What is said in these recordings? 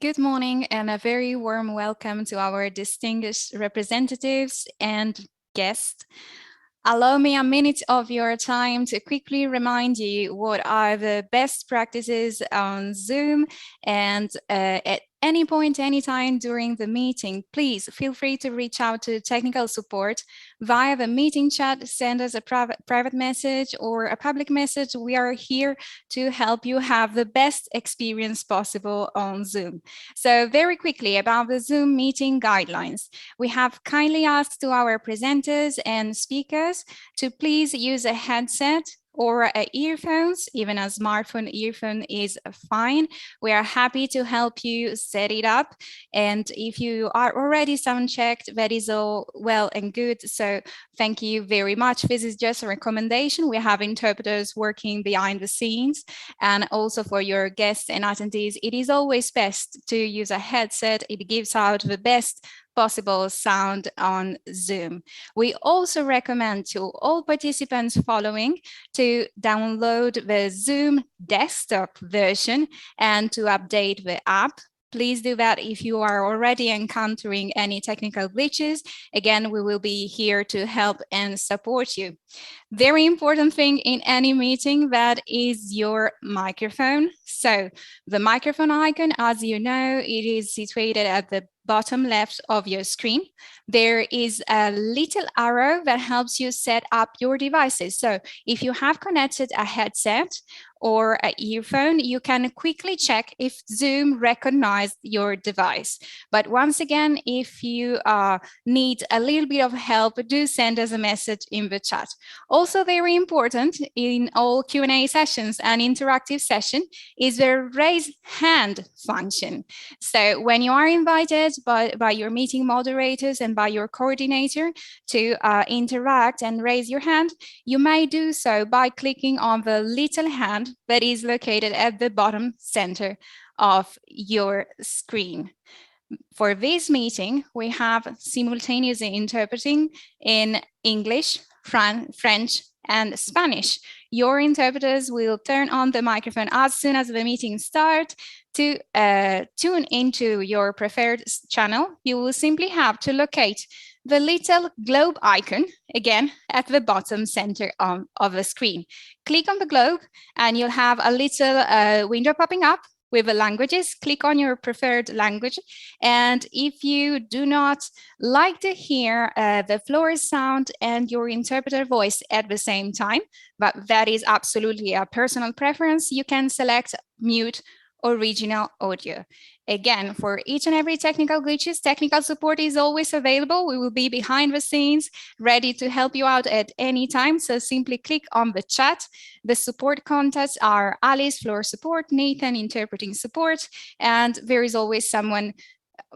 good morning and a very warm welcome to our distinguished representatives and guests. Allow me a minute of your time to quickly remind you what are the best practices on Zoom, and at any point, anytime during the meeting, please feel free to reach out to technical support via the meeting chat, send us a private message or a public message. We are here to help you have the best experience possible on Zoom. So very quickly about the Zoom meeting guidelines. We have kindly asked to our presenters and speakers to please use a headset or earphones. Even a smartphone earphone is fine. We are happy to help you set it up. And if you are already sound checked, that is all well and good. So thank you very much. This is just a recommendation. We have interpreters working behind the scenes. And also for your guests and attendees, it is always best to use a headset. It gives out the best possible sound on Zoom. We also recommend to all participants following to download the Zoom desktop version and to update the app. Please do that if you are already encountering any technical glitches. Again, we will be here to help and support you. Very important thing in any meeting, that is your microphone. So the microphone icon, as you know, it is situated at the bottom left of your screen. There is a little arrow that helps you set up your devices. So if you have connected a headset or an earphone, you can quickly check if Zoom recognized your device. But once again, if you need a little bit of help, do send us a message in the chat. Also very important in all Q&A sessions and interactive session is the raise hand function. So when you are invited by your meeting moderators and by your coordinator to interact and raise your hand, you may do so by clicking on the little hand that is located at the bottom center of your screen. For this meeting, we have simultaneously interpreting in English, French, and Spanish. Your interpreters will turn on the microphone as soon as the meeting starts. To tune into your preferred channel, you will simply have to locate the little globe icon, again, at the bottom center of the screen. Click on the globe and you'll have a little window popping up with the languages. Click on your preferred language. And if you do not like to hear the floor sound and your interpreter voice at the same time, but that is absolutely a personal preference, you can select mute original audio. Again, for each and every technical glitches, technical support is always available. We will be behind the scenes, ready to help you out at any time. So simply click on the chat. The support contacts are Alice, floor support, Nathan, interpreting support, and there is always someone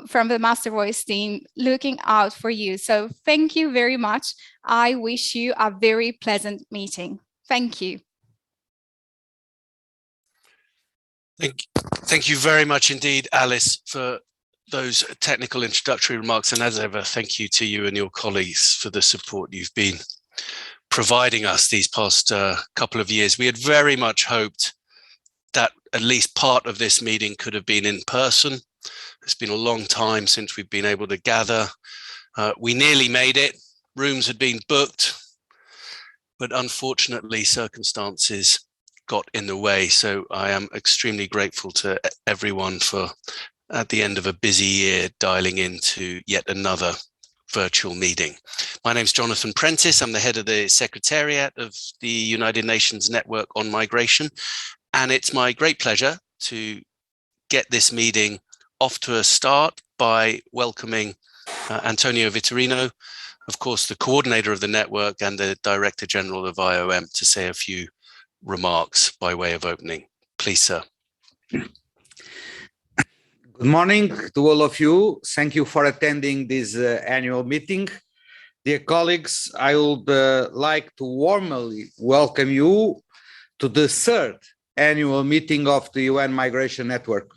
from the Master Voice team looking out for you. So thank you very much. I wish you a very pleasant meeting. Thank you. Thank you very much indeed, Alice, for those technical introductory remarks. And as ever, thank you to you and your colleagues for the support you've been providing us these past couple of years. We had very much hoped that at least part of this meeting could have been in person. It's been a long time since we've been able to gather. We nearly made it. Rooms had been booked, but unfortunately circumstances got in the way. So I am extremely grateful to everyone for, at the end of a busy year, dialing into yet another virtual meeting. My name's Jonathan Prentice. I'm the head of the Secretariat of the United Nations Network on Migration. And it's my great pleasure to get this meeting off to a start by welcoming Antonio Vitorino, of course, the coordinator of the network and the Director General of IOM, to say a few remarks by way of opening. Please, sir. Good morning to all of you. Thank you for attending this annual meeting. Dear colleagues, I would like to warmly welcome you to the third annual meeting of the UN Migration Network.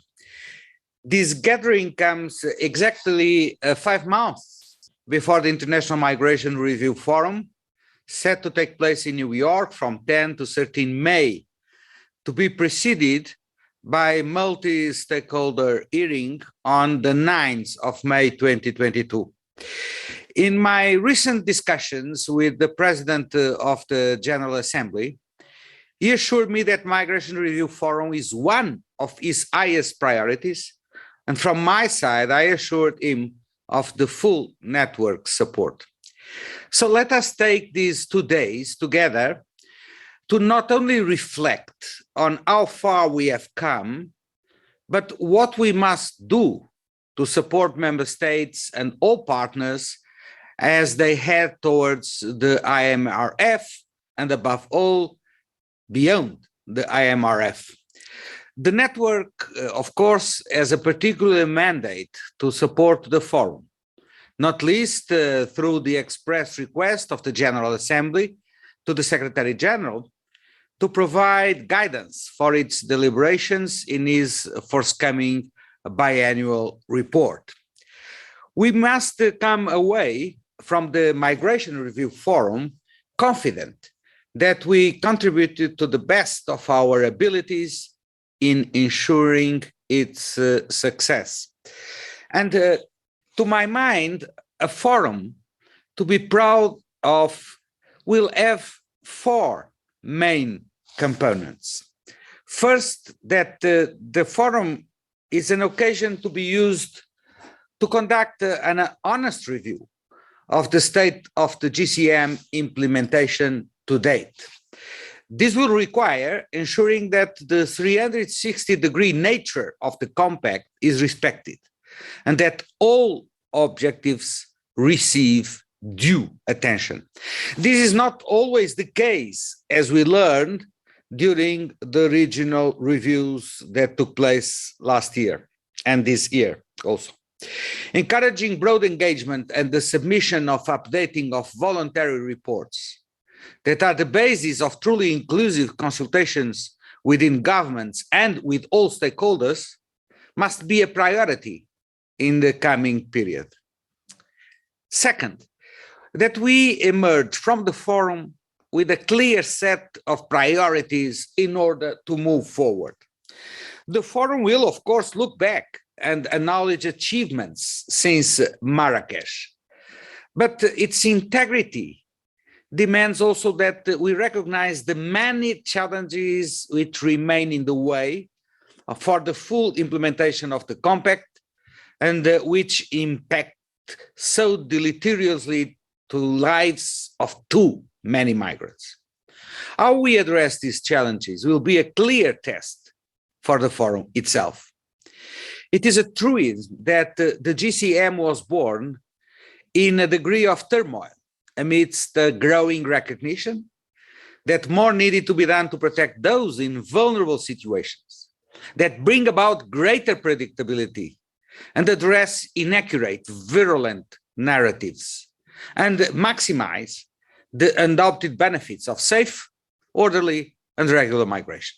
This gathering comes exactly 5 months before the International Migration Review Forum, set to take place in New York from 10 to 13 May, to be preceded by multi-stakeholder hearing on the 9th of May 2022. In my recent discussions with the President of the General Assembly, he assured me that Migration Review Forum is one of his highest priorities, and from my side, I assured him of the full network support. So let us take these 2 days together to not only reflect on how far we have come, but what we must do to support member states and all partners as they head towards the IMRF and above all, beyond the IMRF. The network, of course, has a particular mandate to support the forum, not least through the express request of the General Assembly to the Secretary General to provide guidance for its deliberations in his forthcoming biannual report. We must come away from the Migration Review Forum confident that we contributed to the best of our abilities in ensuring its success. And to my mind, a forum to be proud of will have 4 main components. First, that the forum is an occasion to be used to conduct an honest review of the state of the GCM implementation to date. This will require ensuring that the 360-degree nature of the compact is respected and that all objectives receive due attention. This is not always the case, as we learned during the regional reviews that took place last year and this year also. Encouraging broad engagement and the submission of updating of voluntary reports that are the basis of truly inclusive consultations within governments and with all stakeholders must be a priority in the coming period. Second, that we emerge from the forum with a clear set of priorities in order to move forward. The forum will, of course, look back and acknowledge achievements since Marrakesh, but its integrity demands also that we recognize the many challenges which remain in the way for the full implementation of the compact and which impact so deleteriously to lives of too many migrants. How we address these challenges will be a clear test for the forum itself. It is a truism that the GCM was born in a degree of turmoil amidst the growing recognition that more needed to be done to protect those in vulnerable situations, that bring about greater predictability and address inaccurate, virulent narratives, and maximize the undoubted benefits of safe, orderly, and regular migration.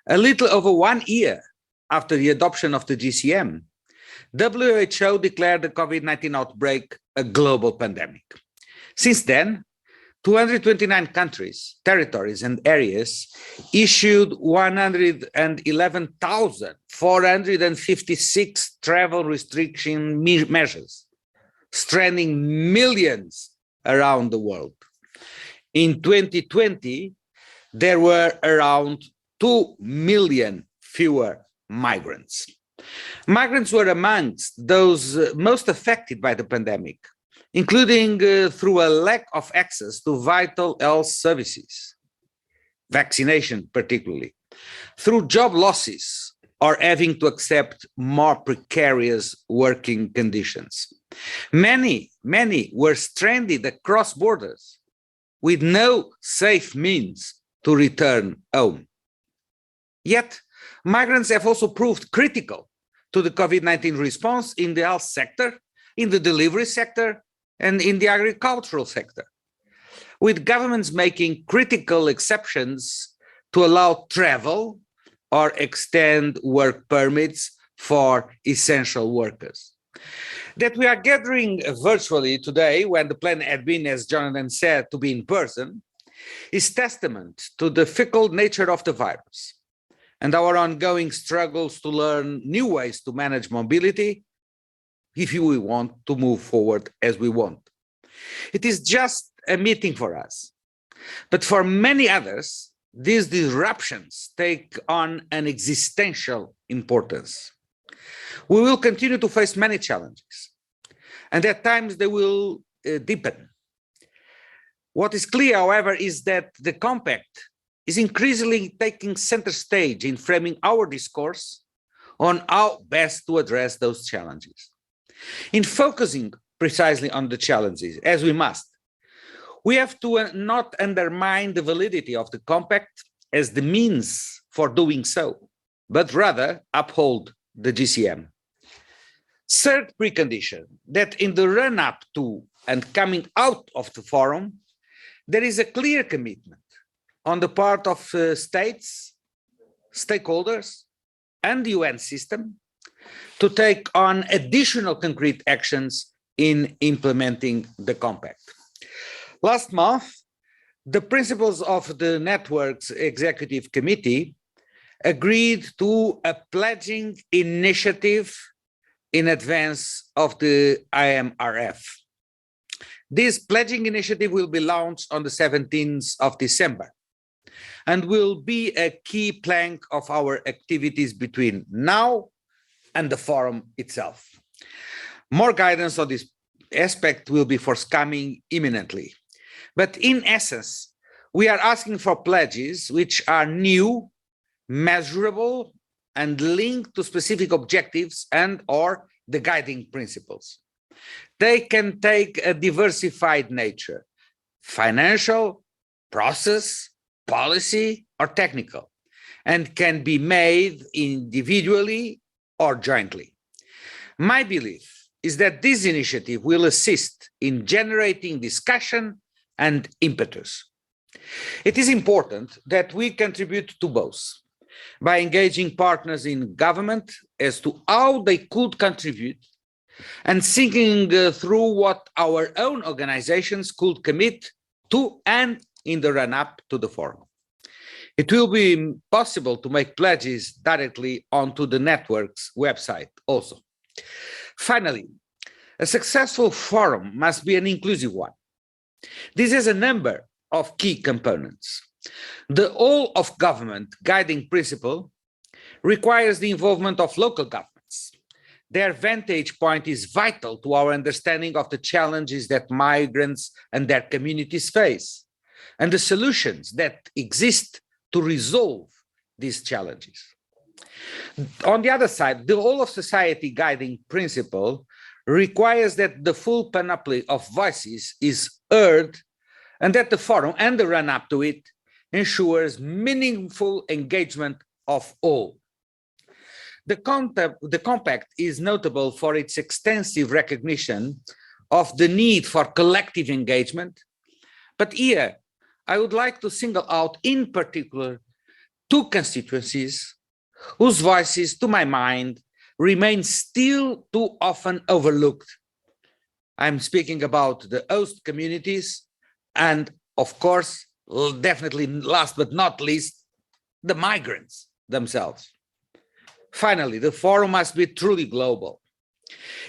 A little over 1 year after the adoption of the GCM, WHO declared the COVID-19 outbreak a global pandemic. Since then, 229 countries, territories, and areas issued 111,456 travel restriction measures, stranding millions around the world. In 2020, there were around 2 million fewer migrants. Migrants were amongst those most affected by the pandemic, including through a lack of access to vital health services, vaccination particularly, through job losses or having to accept more precarious working conditions. Many were stranded across borders with no safe means to return home. Yet, migrants have also proved critical to the COVID-19 response in the health sector, in the delivery sector, and in the agricultural sector, with governments making critical exceptions to allow travel or extend work permits for essential workers. That we are gathering virtually today, when the plan had been, as Jonathan said, to be in person, is testament to the fickle nature of the virus and our ongoing struggles to learn new ways to manage mobility if we want to move forward as we want. It is just a meeting for us, but for many others, these disruptions take on an existential importance. We will continue to face many challenges, and at times they will deepen. What is clear, however, is that the Compact is increasingly taking center stage in framing our discourse on how best to address those challenges. In focusing precisely on the challenges, as we must, we have to not undermine the validity of the Compact as the means for doing so, but rather uphold the GCM. Third precondition, that in the run-up to and coming out of the forum, there is a clear commitment on the part of states, stakeholders, and the UN system to take on additional concrete actions in implementing the Compact. Last month, the principals of the network's executive committee agreed to a pledging initiative in advance of the IMRF. This pledging initiative will be launched on the 17th of December and will be a key plank of our activities between now and the forum itself. More guidance on this aspect will be forthcoming imminently. But in essence, we are asking for pledges which are new, measurable, and linked to specific objectives and/or the guiding principles. They can take a diversified nature: financial, process, policy, or technical, and can be made individually or jointly. My belief is that this initiative will assist in generating discussion and impetus. It is important that we contribute to both by engaging partners in government as to how they could contribute and thinking through what our own organizations could commit to and in the run-up to the forum. It will be possible to make pledges directly onto the network's website also. Finally, a successful forum must be an inclusive one. This has a number of key components. The whole of government guiding principle requires the involvement of local governments. Their vantage point is vital to our understanding of the challenges that migrants and their communities face, and the solutions that exist to resolve these challenges. On the other side, the whole of society guiding principle requires that the full panoply of voices is heard and that the forum and the run-up to it ensures meaningful engagement of all. The Compact is notable for its extensive recognition of the need for collective engagement, but here I would like to single out in particular two constituencies whose voices, to my mind, remain still too often overlooked. I'm speaking about the host communities and, of course, definitely last but not least, the migrants themselves. Finally, the forum must be truly global.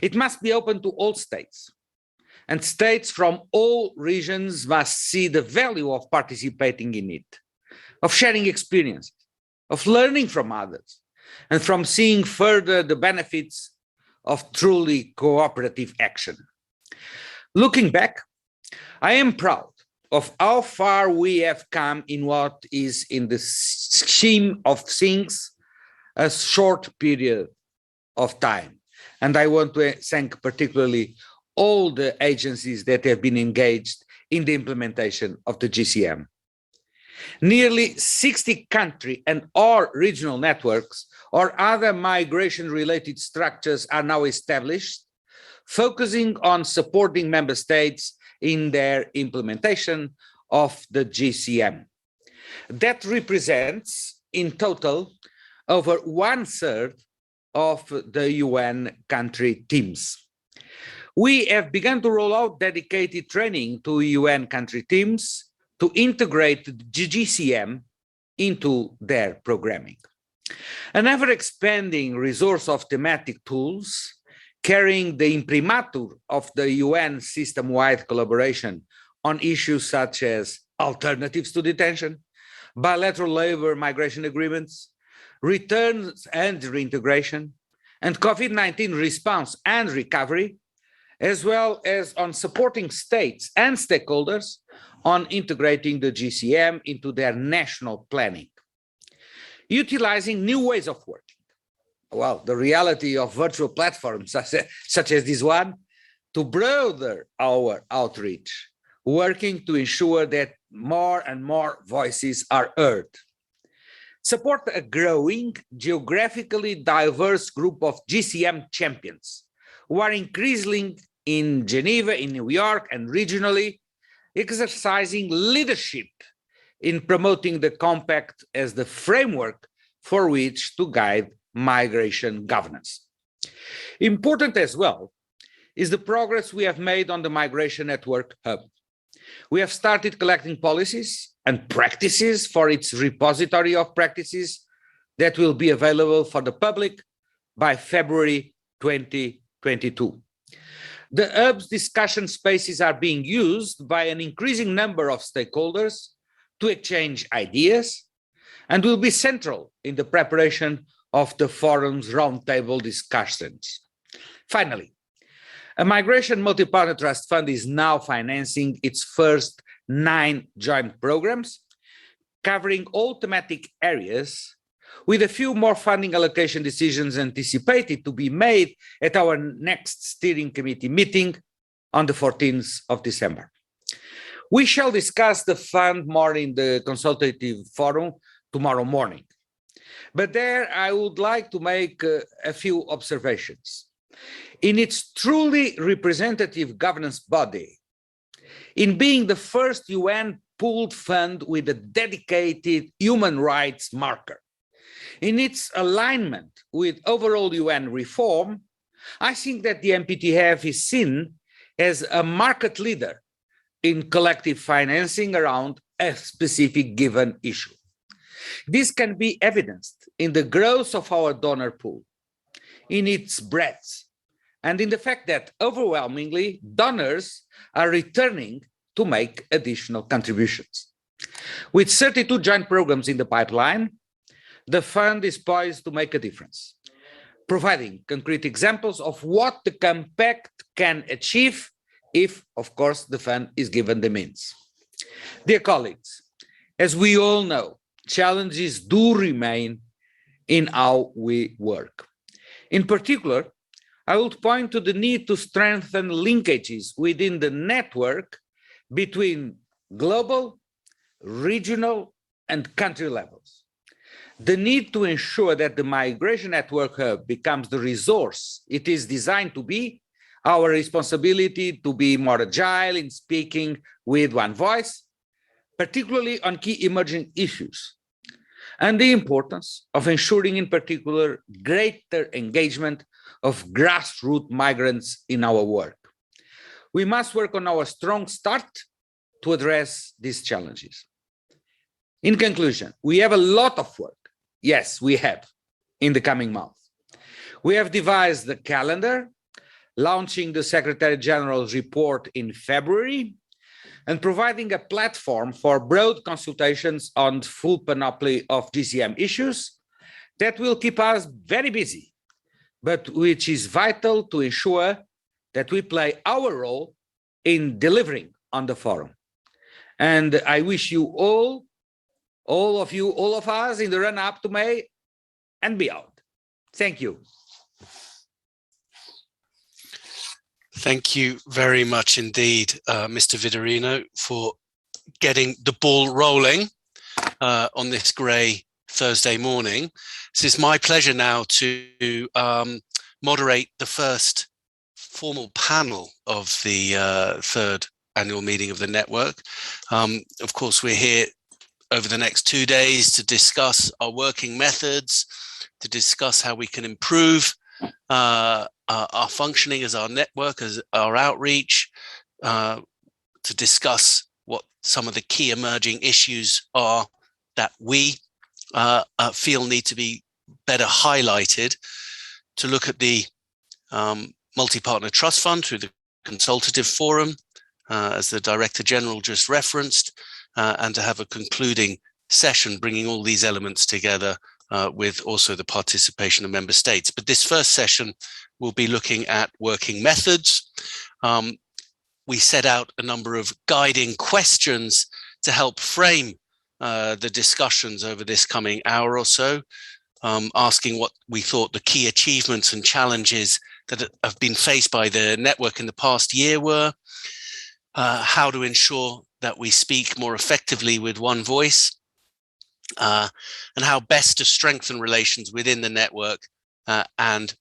It must be open to all states, and states from all regions must see the value of participating in it, of sharing experiences, of learning from others, and from seeing further the benefits of truly cooperative action. Looking back, I am proud of how far we have come in what is, in the scheme of things, a short period of time. And I want to thank particularly all the agencies that have been engaged in the implementation of the GCM. Nearly 60 country and or regional networks or other migration-related structures are now established, focusing on supporting member states in their implementation of the GCM. That represents, in total, over 1/3 of the UN country teams. We have begun to roll out dedicated training to UN country teams to integrate the GCM into their programming. An ever-expanding resource of thematic tools carrying the imprimatur of the UN system-wide collaboration on issues such as alternatives to detention, bilateral labor migration agreements, returns and reintegration, and COVID-19 response and recovery, as well as on supporting states and stakeholders on integrating the GCM into their national planning. Utilizing new ways of working. Well, the reality of virtual platforms such as this one, to broaden our outreach, working to ensure that more and more voices are heard. Support a growing, geographically diverse group of GCM champions who are increasingly in Geneva, in New York, and regionally, exercising leadership in promoting the compact as the framework for which to guide migration governance. Important as well is the progress we have made on the Migration Network Hub. We have started collecting policies and practices for its repository of practices that will be available for the public by February 2022. The Hub's discussion spaces are being used by an increasing number of stakeholders to exchange ideas and will be central in the preparation of the forum's roundtable discussions. Finally, a Migration Multi-Partner Trust Fund is now financing its first 9 joint programs, covering all thematic areas, with a few more funding allocation decisions anticipated to be made at our next steering committee meeting on the 14th of December. We shall discuss the fund more in the consultative forum tomorrow morning. But there I would like to make a few observations. In its truly representative governance body, in being the first UN pooled fund with a dedicated human rights marker, in its alignment with overall UN reform, I think that the MPTF is seen as a market leader in collective financing around a specific given issue. This can be evidenced in the growth of our donor pool, in its breadth, and in the fact that overwhelmingly donors are returning to make additional contributions. With 32 joint programs in the pipeline, the fund is poised to make a difference, providing concrete examples of what the compact can achieve if, of course, the fund is given the means. Dear colleagues, as we all know, challenges do remain in how we work. In particular, I would point to the need to strengthen linkages within the network between global, regional, and country levels. The need to ensure that the Migration Network Hub becomes the resource it is designed to be, our responsibility to be more agile in speaking with one voice, particularly on key emerging issues, and the importance of ensuring in particular greater engagement of grassroots migrants in our work. We must work on our strong start to address these challenges. In conclusion, we have a lot of work. Yes, we have, in the coming months. We have devised the calendar, launching the Secretary General's report in February, and providing a platform for broad consultations on the full panoply of GCM issues that will keep us very busy, but which is vital to ensure that we play our role in delivering on the forum. And I wish you all of us in the run-up to May and beyond. Thank you. Thank you very much indeed, Mr. Vitorino, for getting the ball rolling on this grey Thursday morning. This is my pleasure now to moderate the first formal panel of the third annual meeting of the network. Of course, we're here over the next 2 days to discuss our working methods, to discuss how we can improve our functioning as our network, as our outreach, to discuss what some of the key emerging issues are that we feel need to be better highlighted, to look at the multi-partner trust fund through the consultative forum, as the Director General just referenced, and to have a concluding session bringing all these elements together with also the participation of member states. But this first session will be looking at working methods. We set out a number of guiding questions to help frame the discussions over this coming hour or so, asking what we thought the key achievements and challenges that have been faced by the network in the past year were, how to ensure that we speak more effectively with one voice, and how best to strengthen relations within the network and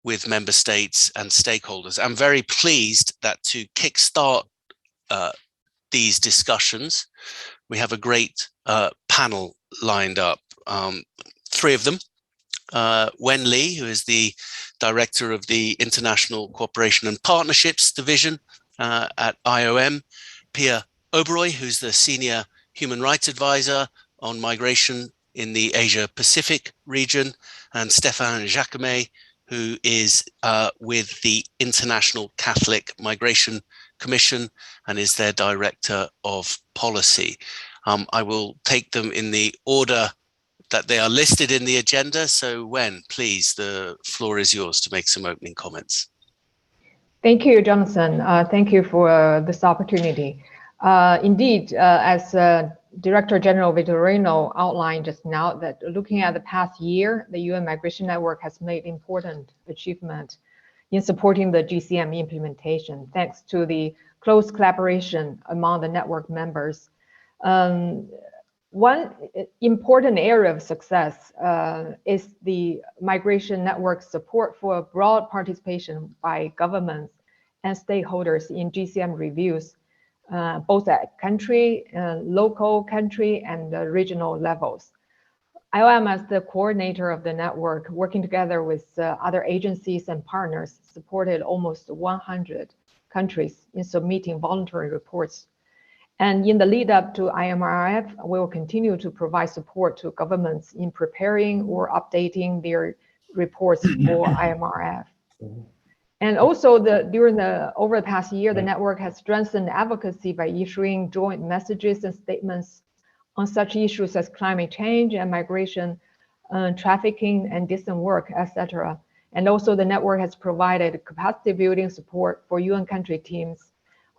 with member states and stakeholders. I'm very pleased that to kickstart these discussions, we have a great panel lined up. Three of them. Wen Li, who is the Director of the International Cooperation and Partnerships Division at IOM, Pia Oberoi, who's the Senior Human Rights Advisor on Migration in the Asia-Pacific region, and Stefan Jackman, who is with the International Catholic Migration Commission and is their Director of Policy. I will take them in the order that they are listed in the agenda. So Wen, please, the floor is yours to make some opening comments. Thank you, Jonathan. Thank you for this opportunity. Indeed, as Director General Vitorino outlined just now, that looking at the past year, the UN Migration Network has made important achievement in supporting the GCM implementation, thanks to the close collaboration among the network members. One important area of success is the Migration Network support for broad participation by governments and stakeholders in GCM reviews, both at country, local country, and regional levels. IOM, as the coordinator of the network, working together with other agencies and partners, supported almost 100 countries in submitting voluntary reports. And in the lead up to IMRF, we will continue to provide support to governments in preparing or updating their reports for IMRF. And also, over the past year, the network has strengthened advocacy by issuing joint messages and statements on such issues as climate change and migration, trafficking and distant work, etc. And also, the network has provided capacity building support for UN country teams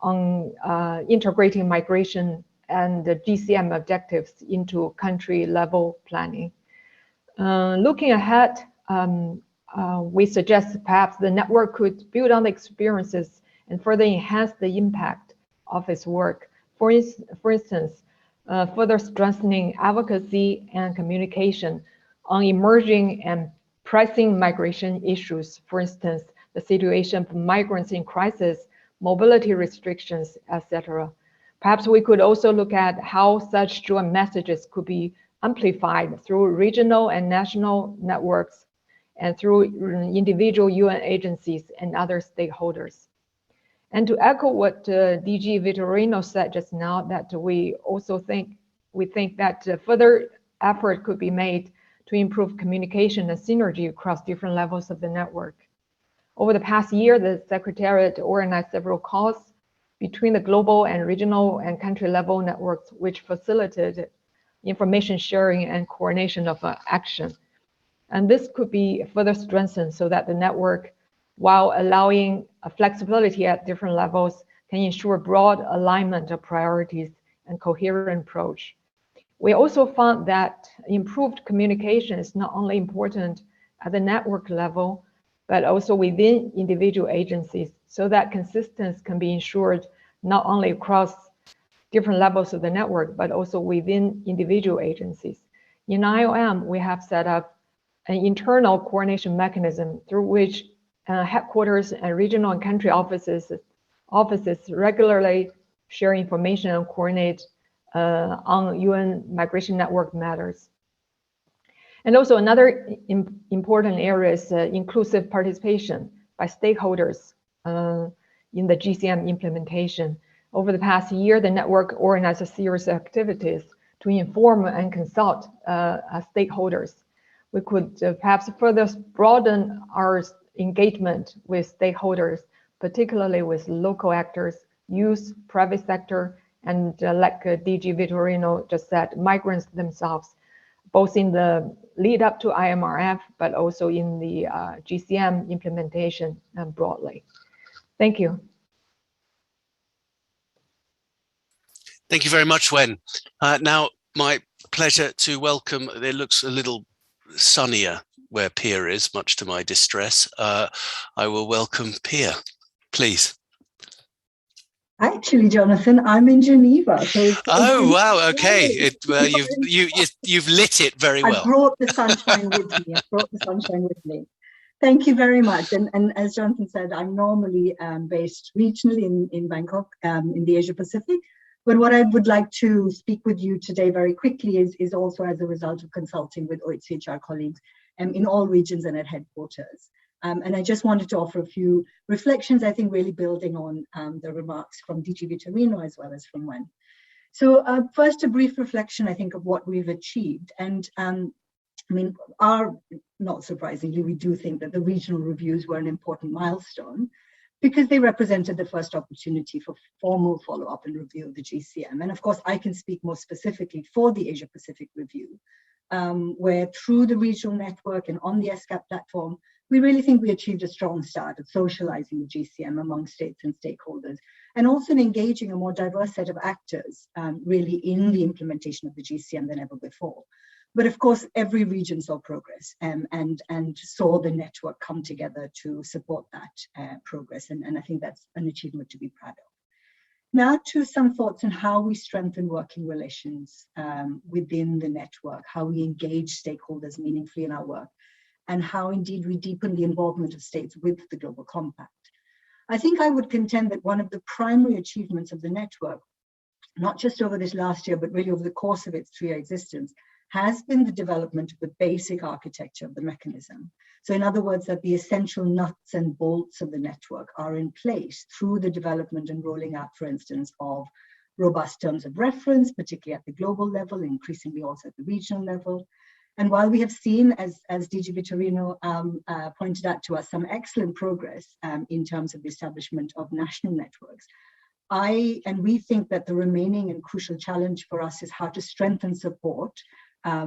on integrating migration and the GCM objectives into country level planning. Looking ahead, we suggest perhaps the network could build on the experiences and further enhance the impact of its work. For instance, further strengthening advocacy and communication on emerging and pressing migration issues. For instance, the situation for migrants in crisis, mobility restrictions, etc. Perhaps we could also look at how such joint messages could be amplified through regional and national networks and through individual UN agencies and other stakeholders. And to echo what DG Vitorino said just now, that we think that further effort could be made to improve communication and synergy across different levels of the network. Over the past year, the Secretariat organized several calls between the global and regional and country level networks, which facilitated information sharing and coordination of action. And this could be further strengthened so that the network, while allowing flexibility at different levels, can ensure broad alignment of priorities and coherent approach. We also found that improved communication is not only important at the network level, but also within individual agencies, so that consistency can be ensured not only across different levels of the network, but also within individual agencies. In IOM, we have set up an internal coordination mechanism through which headquarters and regional and country offices regularly share information and coordinate on UN Migration Network matters. And also another important area is inclusive participation by stakeholders in the GCM implementation. Over the past year, the network organized a series of activities to inform and consult stakeholders. we could perhaps further broaden our engagement with stakeholders, particularly with local actors, youth, private sector, and like DG Vitorino just said, migrants themselves, both in the lead up to IMRF, but also in the GCM implementation broadly. Thank you. Thank you very much, Wen. Now, my pleasure to welcome, it looks a little sunnier where Pia is, much to my distress. I will welcome Pia, please. Actually, Jonathan, I'm in Geneva. So oh, wow, okay. You've lit it very well. I brought the sunshine with me. Thank you very much. And as Jonathan said, I'm normally based regionally in Bangkok, in the Asia Pacific. But what I would like to speak with you today very quickly is also as a result of consulting with OHCHR colleagues in all regions and at headquarters. And I just wanted to offer a few reflections, I think really building on the remarks from DG Vitorino as well as from Wen. So first, a brief reflection, I think, of what we've achieved. And I mean, not surprisingly, we do think that the regional reviews were an important milestone because they represented the first opportunity for formal follow-up and review of the GCM. And of course, I can speak more specifically for the Asia Pacific review, where through the regional network and on the ESCAP platform, we really think we achieved a strong start of socializing the GCM among states and stakeholders, and also in engaging a more diverse set of actors really in the implementation of the GCM than ever before. But of course, every region saw progress and saw the network come together to support that progress. And I think that's an achievement to be proud of. Now to some thoughts on how we strengthen working relations within the network, how we engage stakeholders meaningfully in our work, and how indeed we deepen the involvement of states with the Global Compact. I think I would contend that one of the primary achievements of the network, not just over this last year, but really over the course of its 3-year existence, has been the development of the basic architecture of the mechanism. So in other words, that the essential nuts and bolts of the network are in place through the development and rolling out, for instance, of robust terms of reference, particularly at the global level, increasingly also at the regional level. And while we have seen, as DG Vitorino pointed out to us, some excellent progress in terms of the establishment of national networks, we think that the remaining and crucial challenge for us is how to strengthen support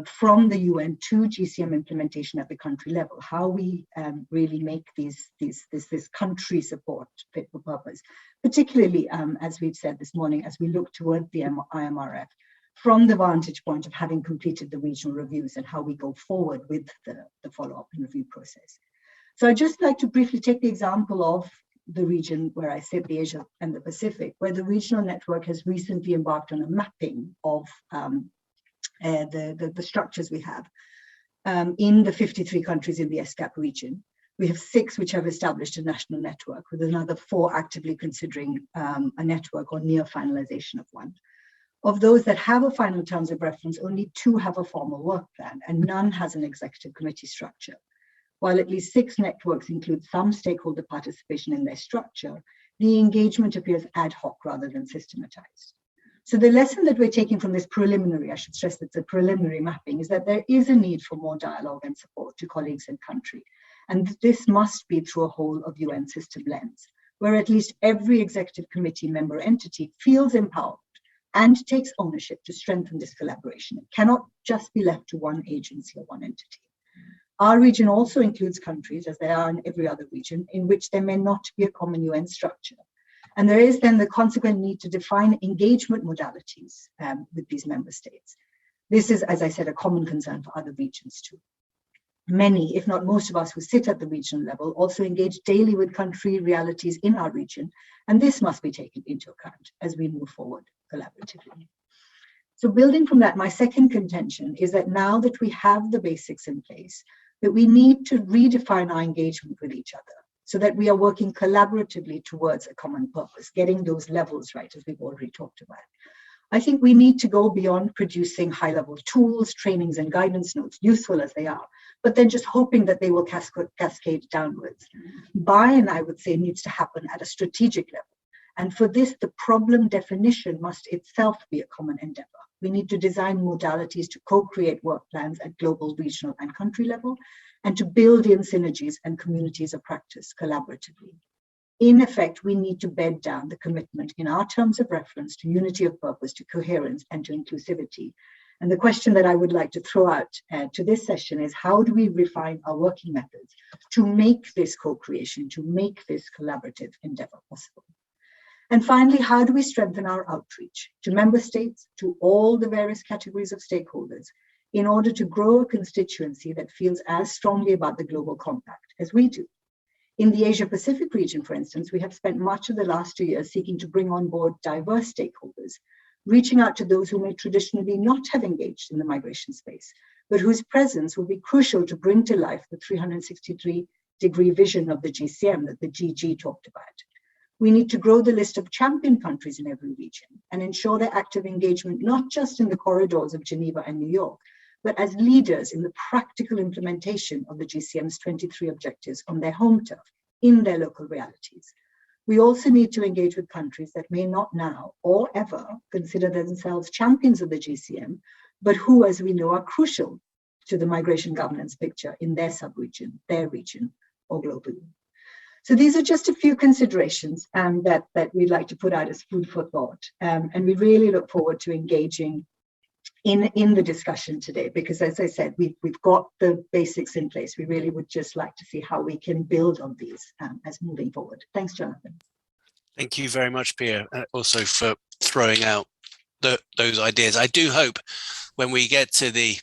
from the UN to GCM implementation at the country level, how we really make this country support fit for purpose, particularly, as we've said this morning, as we look toward the IMRF, from the vantage point of having completed the regional reviews and how we go forward with the follow-up and review process. So I'd just like to briefly take the example of the region where I sit, the Asia and the Pacific, where the regional network has recently embarked on a mapping of the structures we have in the 53 countries in the ESCAP region. We have 6 which have established a national network, with another 4 actively considering a network or near finalization of one. Of those that have a final terms of reference, only 2 have a formal work plan and none has an executive committee structure. While at least 6 networks include some stakeholder participation in their structure, the engagement appears ad hoc rather than systematized. So the lesson that we're taking from this preliminary, I should stress it's a preliminary mapping, is that there is a need for more dialogue and support to colleagues in country. And this must be through a whole of UN system lens, where at least every executive committee member entity feels empowered and takes ownership to strengthen this collaboration. It cannot just be left to one agency or one entity. Our region also includes countries, as there are in every other region, in which there may not be a common UN structure. And there is then the consequent need to define engagement modalities with these member states. This is, as I said, a common concern for other regions too. Many, if not most of us who sit at the regional level also engage daily with country realities in our region, and this must be taken into account as we move forward collaboratively. So building from that, my second contention is that now that we have the basics in place, that we need to redefine our engagement with each other so that we are working collaboratively towards a common purpose, getting those levels right, as we've already talked about. I think we need to go beyond producing high-level tools, trainings, and guidance notes, useful as they are, but then just hoping that they will cascade downwards. Buy-in, I would say, needs to happen at a strategic level. And for this, the problem definition must itself be a common endeavor, We need to design modalities to co-create work plans at global, regional, and country level, and to build in synergies and communities of practice collaboratively. In effect, we need to bed down the commitment in our terms of reference to unity of purpose, to coherence, and to inclusivity. And the question that I would like to throw out to this session is, how do we refine our working methods to make this co-creation, to make this collaborative endeavor possible? And finally, how do we strengthen our outreach to member states, to all the various categories of stakeholders, in order to grow a constituency that feels as strongly about the global compact as we do? In the Asia-Pacific region, for instance, we have spent much of the last 2 years seeking to bring on board diverse stakeholders, reaching out to those who may traditionally not have engaged in the migration space, but whose presence will be crucial to bring to life the 363-degree vision of the GCM that the GG talked about. We need to grow the list of champion countries in every region and ensure their active engagement, not just in the corridors of Geneva and New York, but as leaders in the practical implementation of the GCM's 23 objectives on their home turf, in their local realities. We also need to engage with countries that may not now or ever consider themselves champions of the GCM, but who, as we know, are crucial to the migration governance picture in their sub-region, their region, or globally. So these are just a few considerations that we'd like to put out as food for thought. And we really look forward to engaging in the discussion today, because as I said, we've got the basics in place. We really would just like to see how we can build on these as moving forward. Thanks, Jonathan. Thank you very much, Pia, also for throwing out those ideas. I do hope when we get to the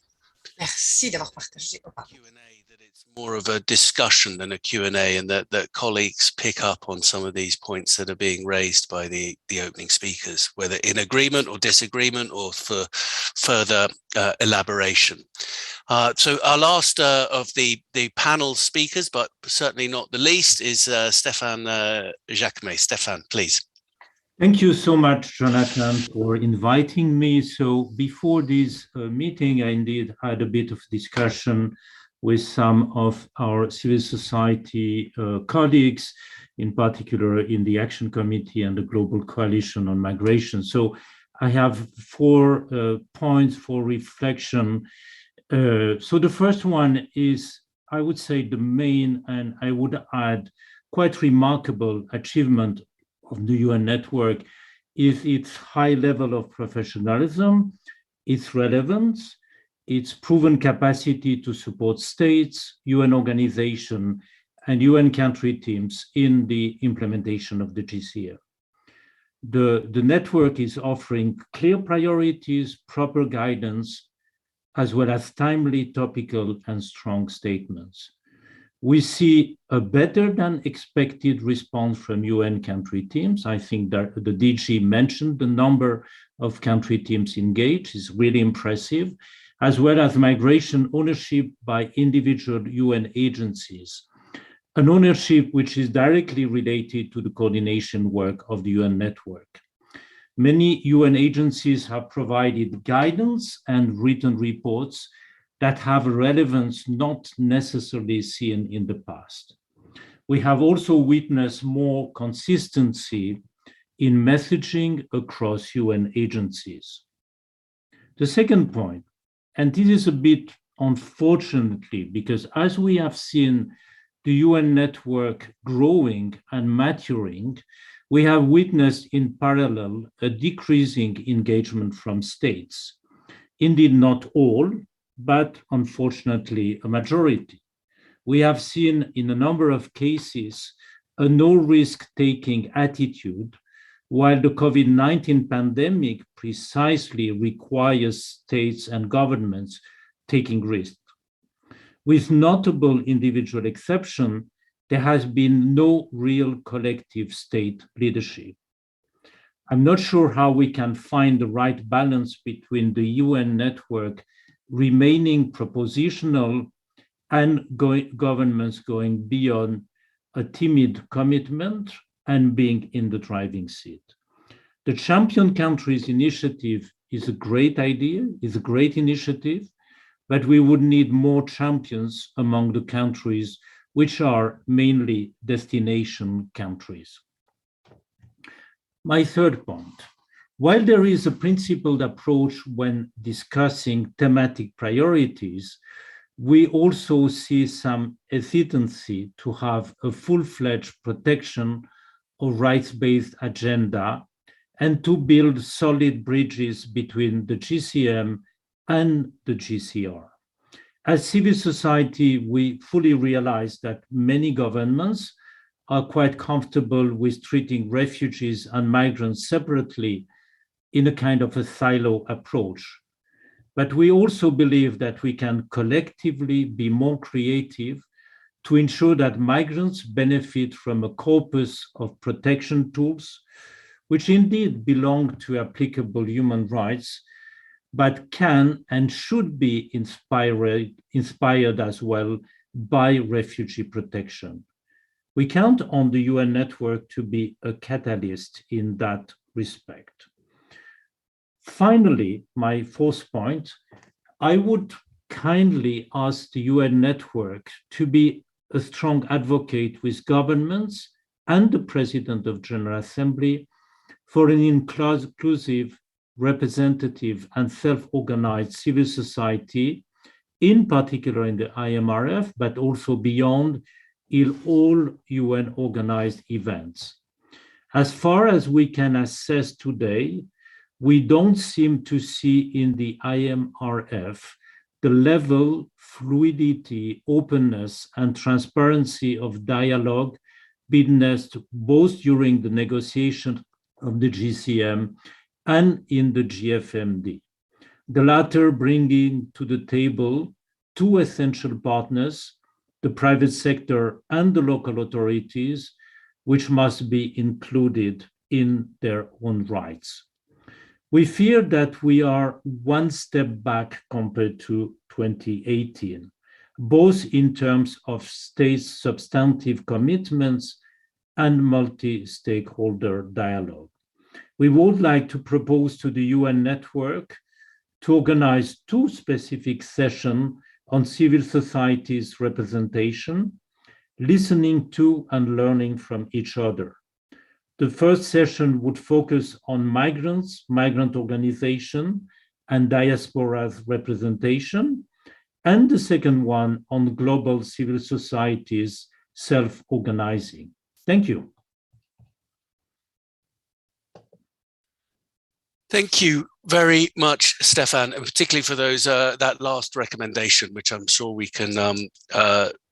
Merci d'avoir partagé. Q&A that it's more of a discussion than a Q&A, and that colleagues pick up on some of these points that are being raised by the opening speakers, whether in agreement or disagreement or for further elaboration. So our last of the panel speakers, but certainly not the least, is Stefan Jackman. Stefan, please. Thank you so much, Jonathan, for inviting me. So before this meeting, I indeed had a bit of discussion with some of our civil society colleagues, in particular in the Action Committee and the Global Coalition on Migration. So I have 4 points for reflection. So the first one is, I would say, the main, and I would add, quite remarkable achievement of the UN network is its high level of professionalism, its relevance, its proven capacity to support states, UN organizations, and UN country teams in the implementation of the GCM. The network is offering clear priorities, proper guidance, as well as timely, topical, and strong statements. We see a better than expected response from UN country teams. I think that the DG mentioned the number of country teams engaged is really impressive, as well as migration ownership by individual UN agencies, an ownership which is directly related to the coordination work of the UN network. Many UN agencies have provided guidance and written reports that have relevance not necessarily seen in the past. We have also witnessed more consistency in messaging across UN agencies. The second point, and this is a bit unfortunately, because as we have seen the UN network growing and maturing, we have witnessed in parallel a decreasing engagement from states. Indeed, not all, but unfortunately a majority. We have seen in a number of cases a no-risk-taking attitude, while the COVID-19 pandemic precisely requires states and governments taking risks. With notable individual exception, there has been no real collective state leadership. I'm not sure how we can find the right balance between the UN network remaining propositional and governments going beyond a timid commitment and being in the driving seat. The Champion Countries initiative is a great idea, is a great initiative, but we would need more champions among the countries which are mainly destination countries. My third point, While there is a principled approach when discussing thematic priorities, we also see some hesitancy to have a full-fledged protection of rights-based agenda and to build solid bridges between the GCM and the GCR. As civil society, we fully realize that many governments are quite comfortable with treating refugees and migrants separately in a kind of a silo approach. But we also believe that we can collectively be more creative to ensure that migrants benefit from a corpus of protection tools, which indeed belong to applicable human rights, but can and should be inspired as well by refugee protection. We count on the UN network to be a catalyst in that respect. Finally, my fourth point, I would kindly ask the UN network to be a strong advocate with governments and the President of General Assembly for an inclusive, representative, and self-organized civil society, in particular in the IMRF, but also beyond, in all UN organized events. As far as we can assess today, we don't seem to see in the IMRF the level, fluidity, openness, and transparency of dialogue witnessed both during the negotiation of the GCM and in the GFMD. The latter bringing to the table two essential partners, the private sector and the local authorities, which must be included in their own rights. We fear that we are one step back compared to 2018, both in terms of state substantive commitments and multi-stakeholder dialogue. We would like to propose to the UN network to organize two specific sessions on civil society's representation, listening to and learning from each other. The first session would focus on migrants, migrant organization, and diaspora's representation, and the second one on global civil society's self-organizing. Thank you. Thank you very much, Stefan, and particularly for those that last recommendation, which I'm sure we can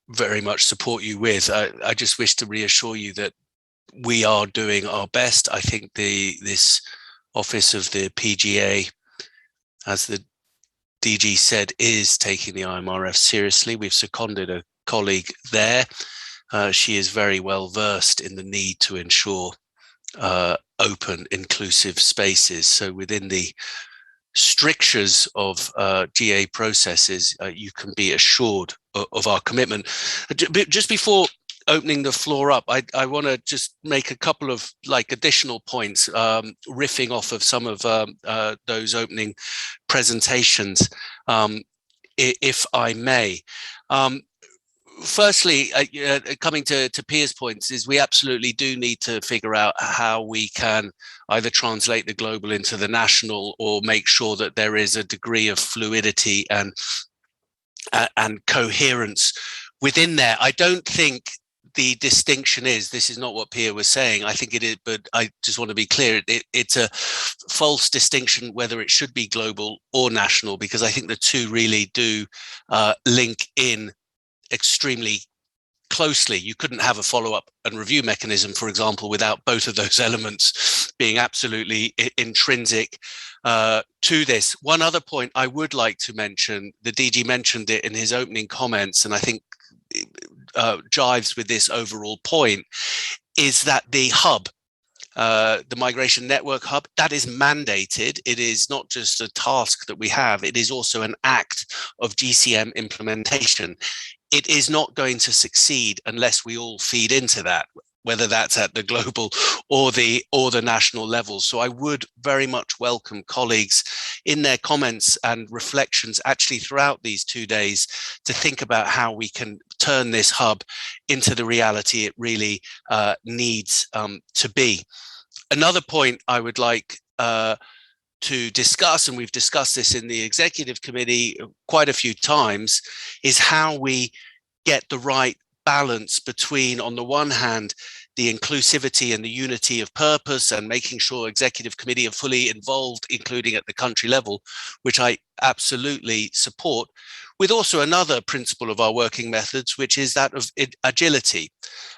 very much support you with. I just wish to reassure you that we are doing our best. I think this office of the PGA, as the DG said, is taking the IMRF seriously. We've seconded a colleague there. She is very well versed in the need to ensure open, inclusive spaces. So within the strictures of GA processes, you can be assured of our commitment. Just before opening the floor up, I want to just make a couple of additional points, riffing off of some of those opening presentations, if I may. Firstly, coming to Pia's points, is we absolutely do need to figure out how we can either translate the global into the national or make sure that there is a degree of fluidity and coherence within there. I don't think the distinction is, this is not what Pia was saying, I think it is, but I just want to be clear, it's a false distinction whether it should be global or national, because I think the two really do link in extremely closely. You couldn't have a follow-up and review mechanism, for example, without both of those elements being absolutely intrinsic to this. One other point I would like to mention, the DG mentioned it in his opening comments, and I think jives with this overall point, is that the hub, the Migration Network Hub, that is mandated. It is not just a task that we have, it is also an act of GCM implementation. It is not going to succeed unless we all feed into that, whether that's at the global or the national level. So I would very much welcome colleagues in their comments and reflections actually throughout these 2 days to think about how we can turn this hub into the reality it really needs to be. Another point I would like to discuss, and we've discussed this in the executive committee quite a few times, is how we get the right balance between, on the one hand, the inclusivity and the unity of purpose and making sure executive committee are fully involved, including at the country level, which I absolutely support, with also another principle of our working methods, which is that of agility.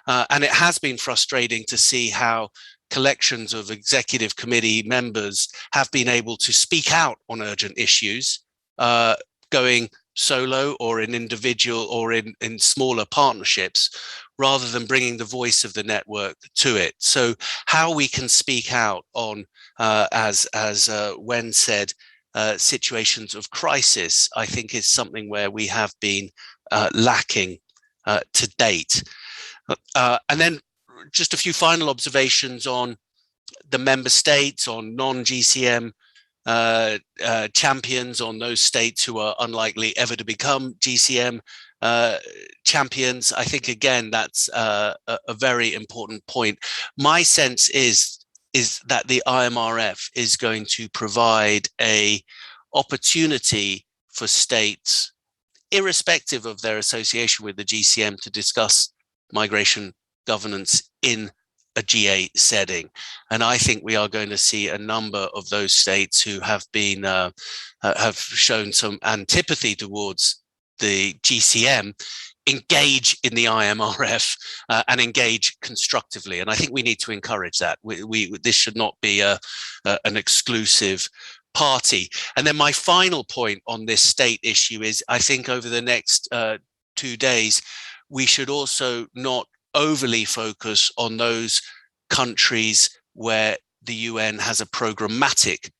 And it has been frustrating to see how collections of executive committee members have been able to speak out on urgent issues, going solo or in individual or in smaller partnerships, rather than bringing the voice of the network to it. So how we can speak out on, as Wen said, situations of crisis, I think is something where we have been lacking to date. And then just a few final observations on the member states, on non-GCM champions, on those states who are unlikely ever to become GCM champions. I think, again, that's a very important point. My sense is that the IMRF is going to provide a opportunity for states, irrespective of their association with the GCM, to discuss migration governance in a G8 setting. And I think we are going to see a number of those states who have been have shown some antipathy towards the GCM engage in the IMRF and engage constructively. And I think we need to encourage that. This should not be an exclusive party. And then my final point on this state issue is, I think over the next 2 days, we should also not overly focus on those countries where the UN has a programmatic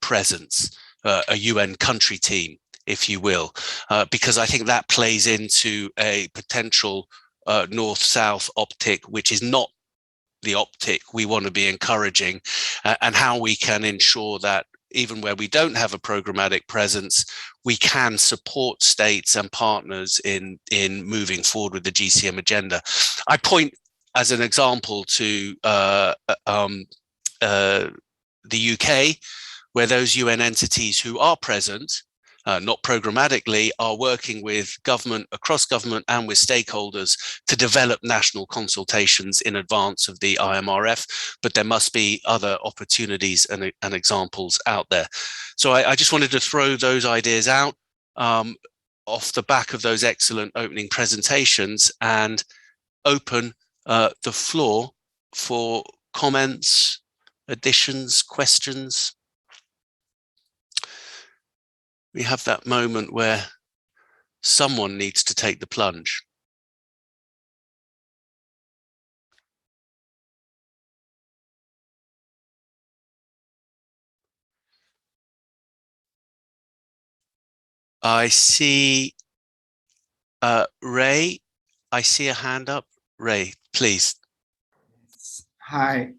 presence, a UN country team, if you will, because I think that plays into a potential north-south optic, which is not the optic we want to be encouraging, and how we can ensure that even where we don't have a programmatic presence, we can support states and partners in moving forward with the GCM agenda. I point as an example to the UK, where those UN entities who are present, not programmatically, are working with government, across government and with stakeholders to develop national consultations in advance of the IMRF, but there must be other opportunities and examples out there. So I just wanted to throw those ideas out off the back of those excellent opening presentations and open the floor for comments, additions, questions. We have that moment where someone needs to take the plunge. I see Ray. I see a hand up. Ray, please. Hi.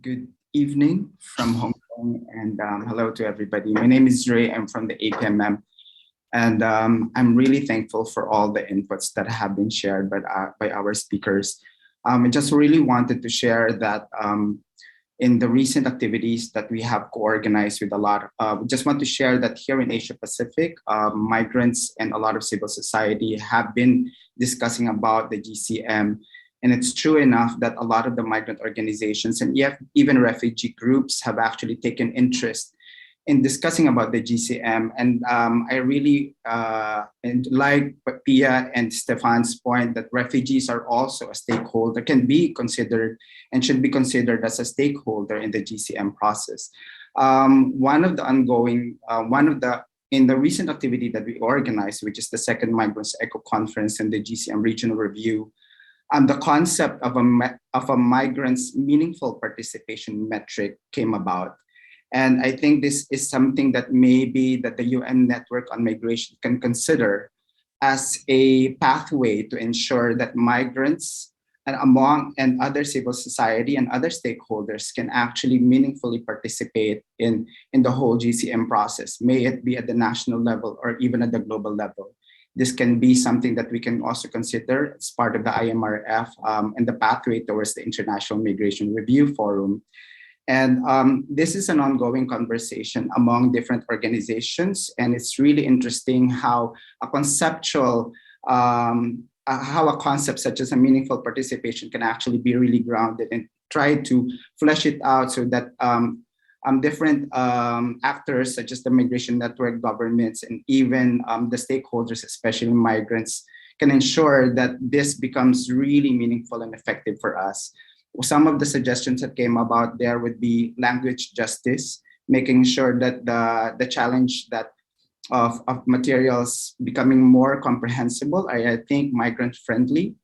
Good evening from Hong Kong, and hello to everybody. My name is Ray. I'm from the APMM, and I'm really thankful for all the inputs that have been shared by our speakers. I just really wanted to share that in the recent activities that we have co-organized with a lot, we just want to share that here in Asia Pacific, migrants and a lot of civil society have been discussing about the GCM. And it's true enough that a lot of the migrant organizations and even refugee groups have actually taken interest in discussing about the GCM. And I really like Pia and Stefan's point that refugees are also a stakeholder, can be considered and should be considered as a stakeholder in the GCM process. In the recent activity that we organized, which is the second Migrants Echo Conference and the GCM Regional Review, the concept of a migrant's meaningful participation metric came about. And I think this is something that maybe that the UN Network on Migration can consider as a pathway to ensure that migrants and other civil society and other stakeholders can actually meaningfully participate in the whole GCM process, may it be at the national level or even at the global level. this can be something that we can also consider as part of the IMRF and the pathway towards the International Migration Review Forum. And this is an ongoing conversation among different organizations. And it's really interesting how a concept such as a meaningful participation can actually be really grounded, and try to flesh it out so that different actors such as the migration network, governments, and even the stakeholders, especially migrants, can ensure that this becomes really meaningful and effective for us. Some of the suggestions that came about there would be language justice, making sure that the challenge that of materials becoming more comprehensible, I think migrant friendly.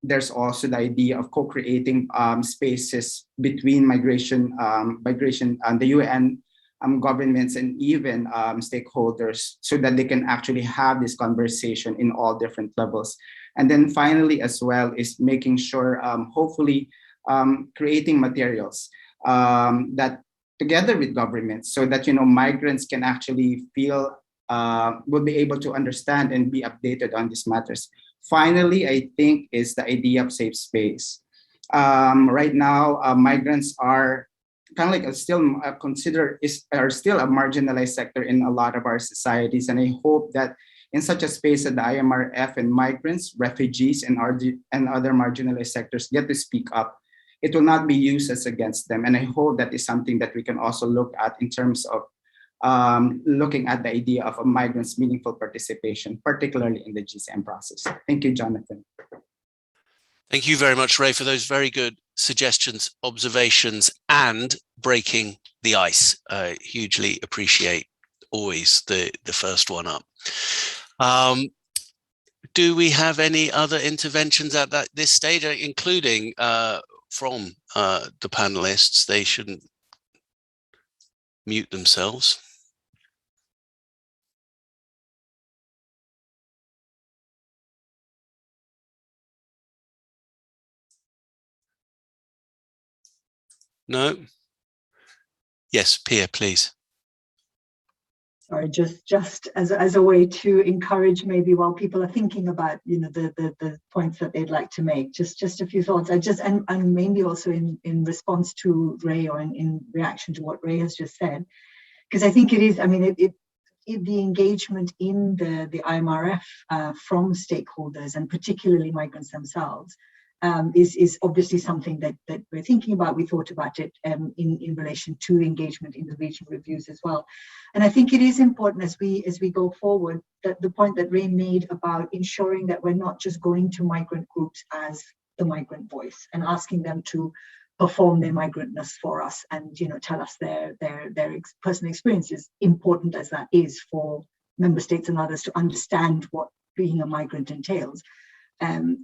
There's also the idea of co-creating spaces between migration and the UN governments and even stakeholders, so that they can actually have this conversation in all different levels. And then finally, as well, is making sure, hopefully, creating materials that together with governments, so that migrants can actually feel will be able to understand and be updated on these matters. Finally, I think is the idea of safe space. Right now, migrants are kind of like still are still a marginalized sector in a lot of our societies, and I hope that in such a space that the IMRF and migrants, refugees, and other marginalized sectors get to speak up, it will not be used as against them. And I hope that is something that we can also look at in terms of looking at the idea of a migrant's meaningful participation, particularly in the GCM process. Thank you, Jonathan. Thank you very much, Ray, for those very good suggestions, observations, and breaking the ice. Hugely appreciate always the first one up. Do we have any other interventions at this stage, including from the panelists? They shouldn't mute themselves. No? Yes, Pia, please. Sorry, just as a way to encourage, maybe while people are thinking about the points that they'd like to make, just a few thoughts. And mainly also in response to Ray, or in reaction to what Ray has just said, because I think it is. I mean, the engagement in the IMRF from stakeholders, and particularly migrants themselves, is obviously something that we're thinking about. We thought about it in relation to engagement in the regional reviews as well. And I think it is important as we go forward, that the point that Ray made about ensuring that we're not just going to migrant groups as the migrant voice and asking them to perform their migrantness for us and tell us their personal experiences, important as that is for member states and others to understand what being a migrant entails.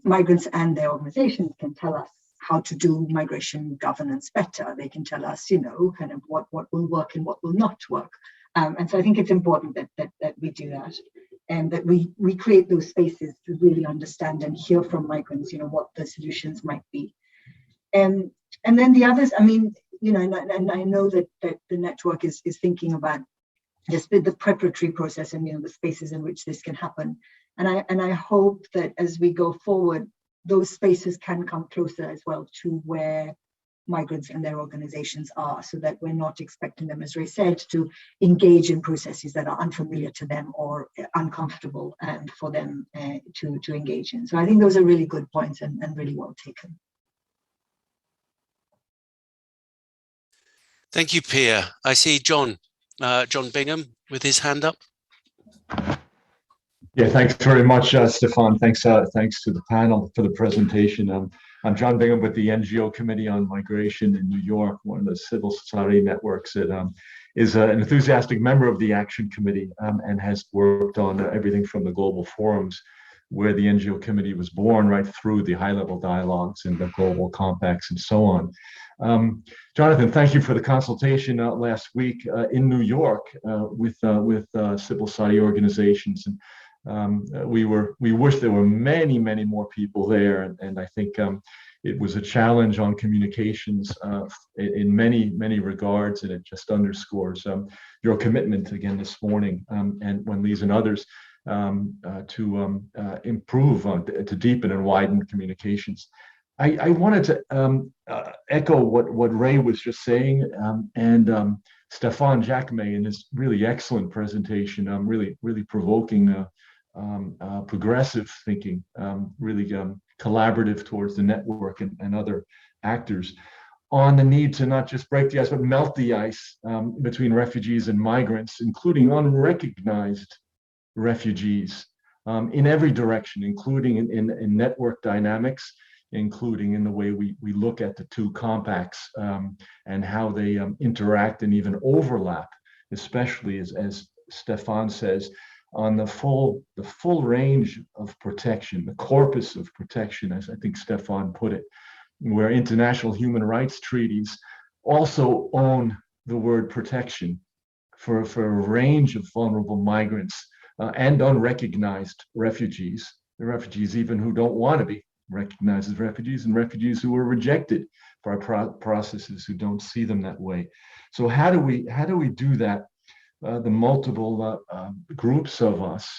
Migrants and their organizations can tell us how to do migration governance better. They can tell us, kind of what will work and what will not work. And so I think it's important that we do that, and that we create those spaces to really understand and hear from migrants, what the solutions might be. And then the others, I mean, and I know that the network is thinking about just the preparatory process and the spaces in which this can happen. And I hope that as we go forward, those spaces can come closer as well to where migrants and their organizations are, so that we're not expecting them, as Ray said, to engage in processes that are unfamiliar to them or uncomfortable for them to engage in. So I think those are really good points and really well taken. Thank you, Pia. I see John Bingham with his hand up. Yeah, thanks very much, Stefan. Thanks to the panel for the presentation. I'm John Bingham with the NGO Committee on Migration in New York, one of the civil society networks that is an enthusiastic member of the Action Committee and has worked on everything from the global forums where the NGO Committee was born, right through the high-level dialogues and the global compacts and so on. Jonathan, thank you for the consultation last week in New York with civil society organizations. And we wish there were many more people there, and I think it was a challenge on communications in many regards, and it just underscores your commitment again this morning, and when Lise and others improve, to deepen and widen communications. I wanted to echo what Ray was just saying, and Stefan Jackman in his really excellent presentation, really provoking progressive thinking, really collaborative towards the network and other actors on the need to not just break the ice, but melt the ice between refugees and migrants, including unrecognized refugees in every direction, including in network dynamics, including in the way we look at the two compacts and how they interact and even overlap, especially as Stefan says, on the full range of protection, the corpus of protection, as I think Stefan put it, where international human rights treaties also own the word protection for a range of vulnerable migrants and unrecognized refugees, the refugees even who don't want to be recognized as refugees, and refugees who were rejected by processes who don't see them that way. So how do we do that? The multiple groups of us,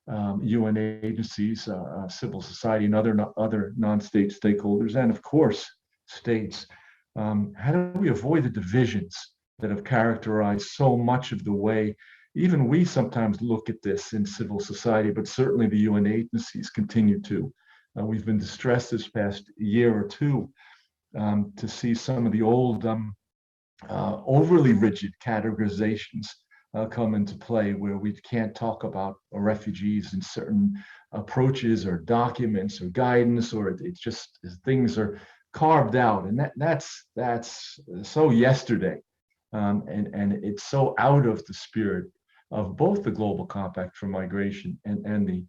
UN agencies, civil society, and other non-state stakeholders, and of course states. How do we avoid the divisions that have characterized so much of the way even we sometimes look at this in civil society, but certainly the UN agencies continue to. We've been distressed this past year or two to see some of the old overly rigid categorizations come into play, where we can't talk about refugees in certain approaches or documents or guidance, or it's just things are carved out, and that's so yesterday, and it's so out of the spirit of both the Global Compact for Migration and the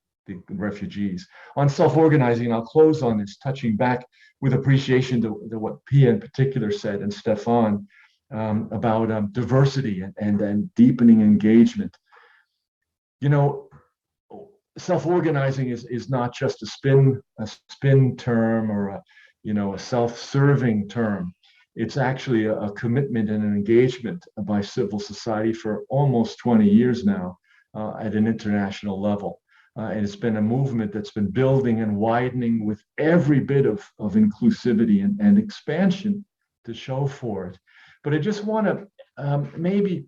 refugees. On self-organizing, I'll close on this, touching back with appreciation to what Pia in particular said, and Stefan, about diversity and deepening engagement. You know, self-organizing is not just a spin term or a self-serving term. It's actually a commitment and an engagement by civil society for almost 20 years now at an international level. And it's been a movement that's been building and widening with every bit of inclusivity and expansion to show for it. But I just want to maybe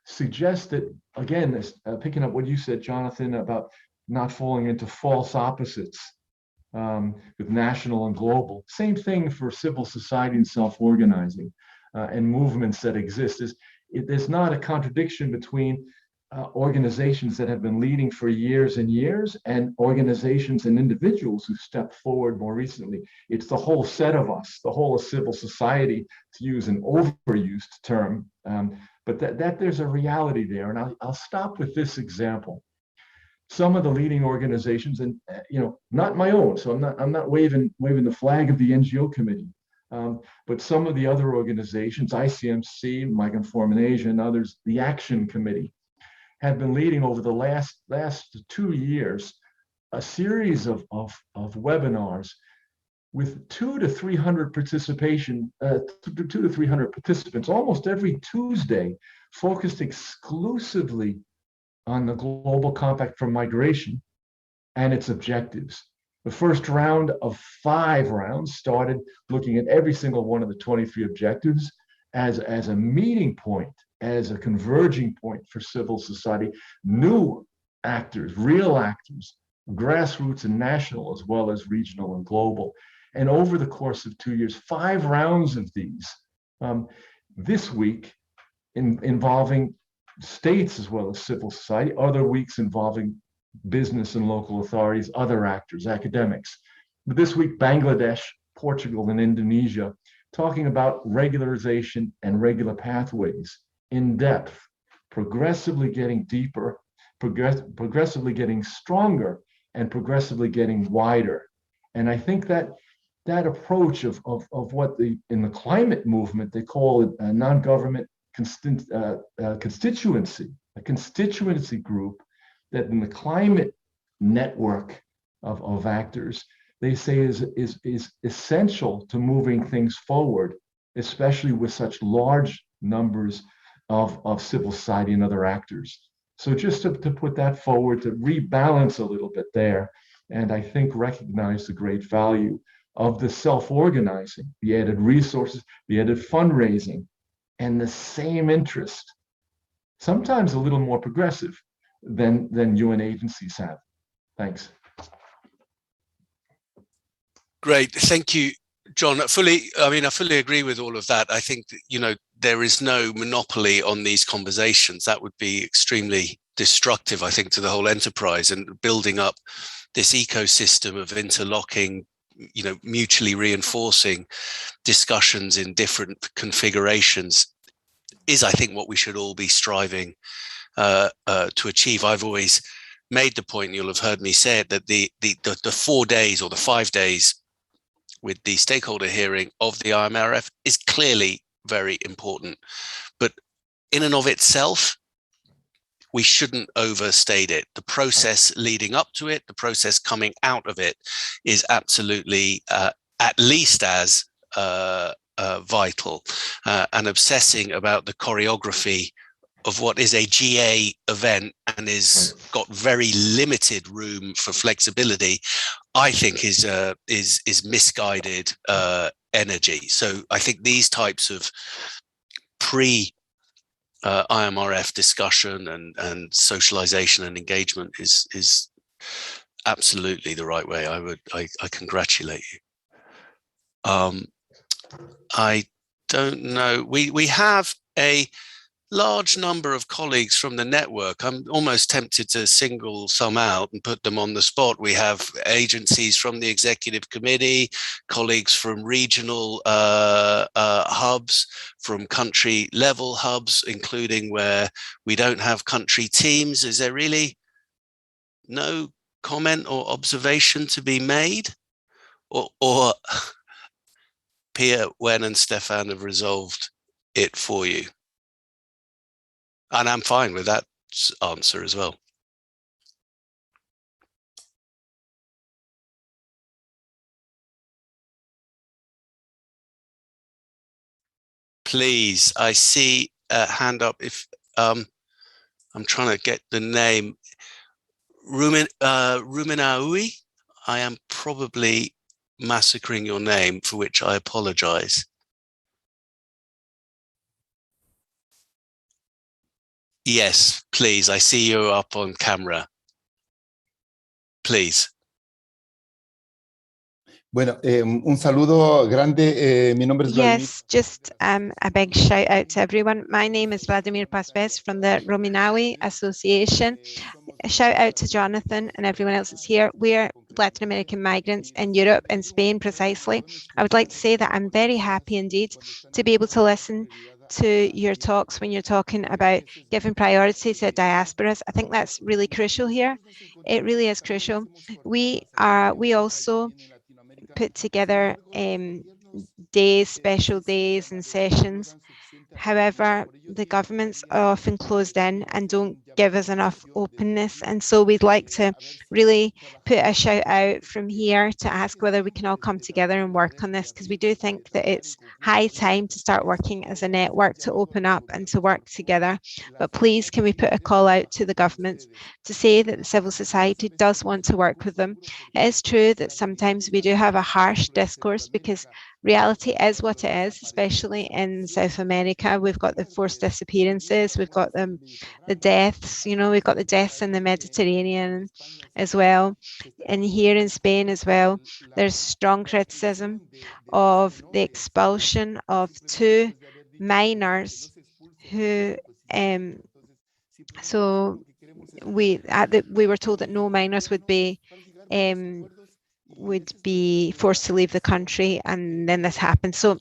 suggest that, again, picking up what you said, Jonathan, about not falling into false opposites with national and global. Same thing for civil society and self-organizing and movements that exist. There's not a contradiction between organizations that have been leading for years and years and organizations and individuals who stepped forward more recently. It's the whole set of us, the whole of civil society, to use an overused term, but that there's a reality there. And I'll stop with this example. Some of the leading organizations, and not my own, so I'm not waving the flag of the NGO committee, but some of the other organizations, ICMC, Migrant Forum in Asia, and others, the Action Committee, have been leading over the last 2 years a series of webinars with 200 to 300 participants almost every Tuesday, focused exclusively on the Global Compact for Migration and its objectives. The first round of 5 rounds started looking at every single one of the 23 objectives as a meeting point, as a converging point for civil society, new actors, real actors, grassroots and national, as well as regional and global. And over the course of 2 years, 5 rounds of these. This week involving states as well as civil society, other weeks involving business and local authorities, other actors, academics. But this week, Bangladesh, Portugal, and Indonesia, talking about regularization and regular pathways in depth, progressively getting deeper, progressively getting stronger, and progressively getting wider. And I think that approach of what in the climate movement, they call it a non-government constituency, a constituency group, that in the climate network of actors, they say is essential to moving things forward, especially with such large numbers of civil society and other actors. So just to put that forward, to rebalance a little bit there, and I think recognize the great value of the self-organizing, the added resources, the added fundraising, and the same interest, sometimes a little more progressive than UN agencies have. Thanks. Great, thank you, John. I fully agree with all of that. I think that, there is no monopoly on these conversations. That would be extremely destructive, I think, to the whole enterprise, and building up this ecosystem of interlocking, mutually reinforcing discussions in different configurations is, I think, what we should all be striving to achieve. I've always made the point, you'll have heard me say it, that the 4 days or the 5 days with the stakeholder hearing of the IMRF is clearly very important, but in and of itself, we shouldn't overstate it. The process leading up to it, the process coming out of it, is absolutely at least as vital, and obsessing about the choreography of what is a GA event and is got very limited room for flexibility, I think is misguided energy. So I think these types of pre IMRF discussion and socialization and engagement is absolutely the right way. I congratulate you. I don't know. We have a large number of colleagues from the network. I'm almost tempted to single some out and put them on the spot. We have agencies from the executive committee, colleagues from regional hubs, from country level hubs, including where we don't have country teams. Is there really no comment or observation to be made? Or Pia, Wen and Stefan have resolved it for you? And I'm fine with that answer as well. Please, I see a hand up. If I'm trying to get the name, Ruminaui. I am probably massacring your name, for which I apologize. Yes, please. I see you up on camera. Please. Bueno, un saludo grande. Mi nombre es Vladimir. Yes, just a big shout out to everyone. My name is Vladimir Pasves from the Rominawi Association. A shout out to Jonathan and everyone else that's here. We're Latin American migrants in Europe and Spain precisely. I would like to say that I'm very happy indeed to be able to listen to your talks when you're talking about giving priority to diasporas. I think that's really crucial here. It really is crucial. We also put together days, special days and sessions. However, the governments are often closed in and don't give us enough openness. And so we'd like to really put a shout out from here to ask whether we can all come together and work on this, because we do think that it's high time to start working as a network to open up and to work together. But please, can we put a call out to the governments to say that the civil society does want to work with them? It is true that sometimes we do have a harsh discourse because reality is what it is, especially in South America. We've got the forced disappearances, we've got the deaths, we've got the deaths in the Mediterranean as well. And here in Spain as well, there's strong criticism of the expulsion of 2 minors who, so we were told that no minors would be forced to leave the country, and then this happened. So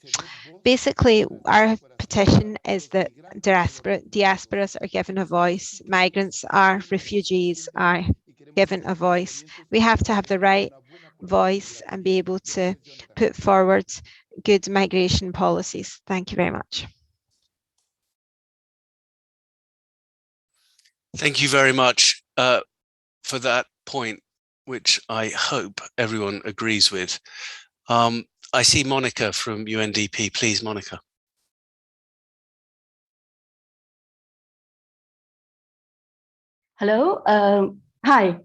basically our petition is that diasporas are given a voice, migrants are, refugees are given a voice. We have to have the right voice and be able to put forward good migration policies. Thank you very much. Thank you very much for that point, which I hope everyone agrees with. I see Monica from UNDP. Please, Monica. Hello. Hi.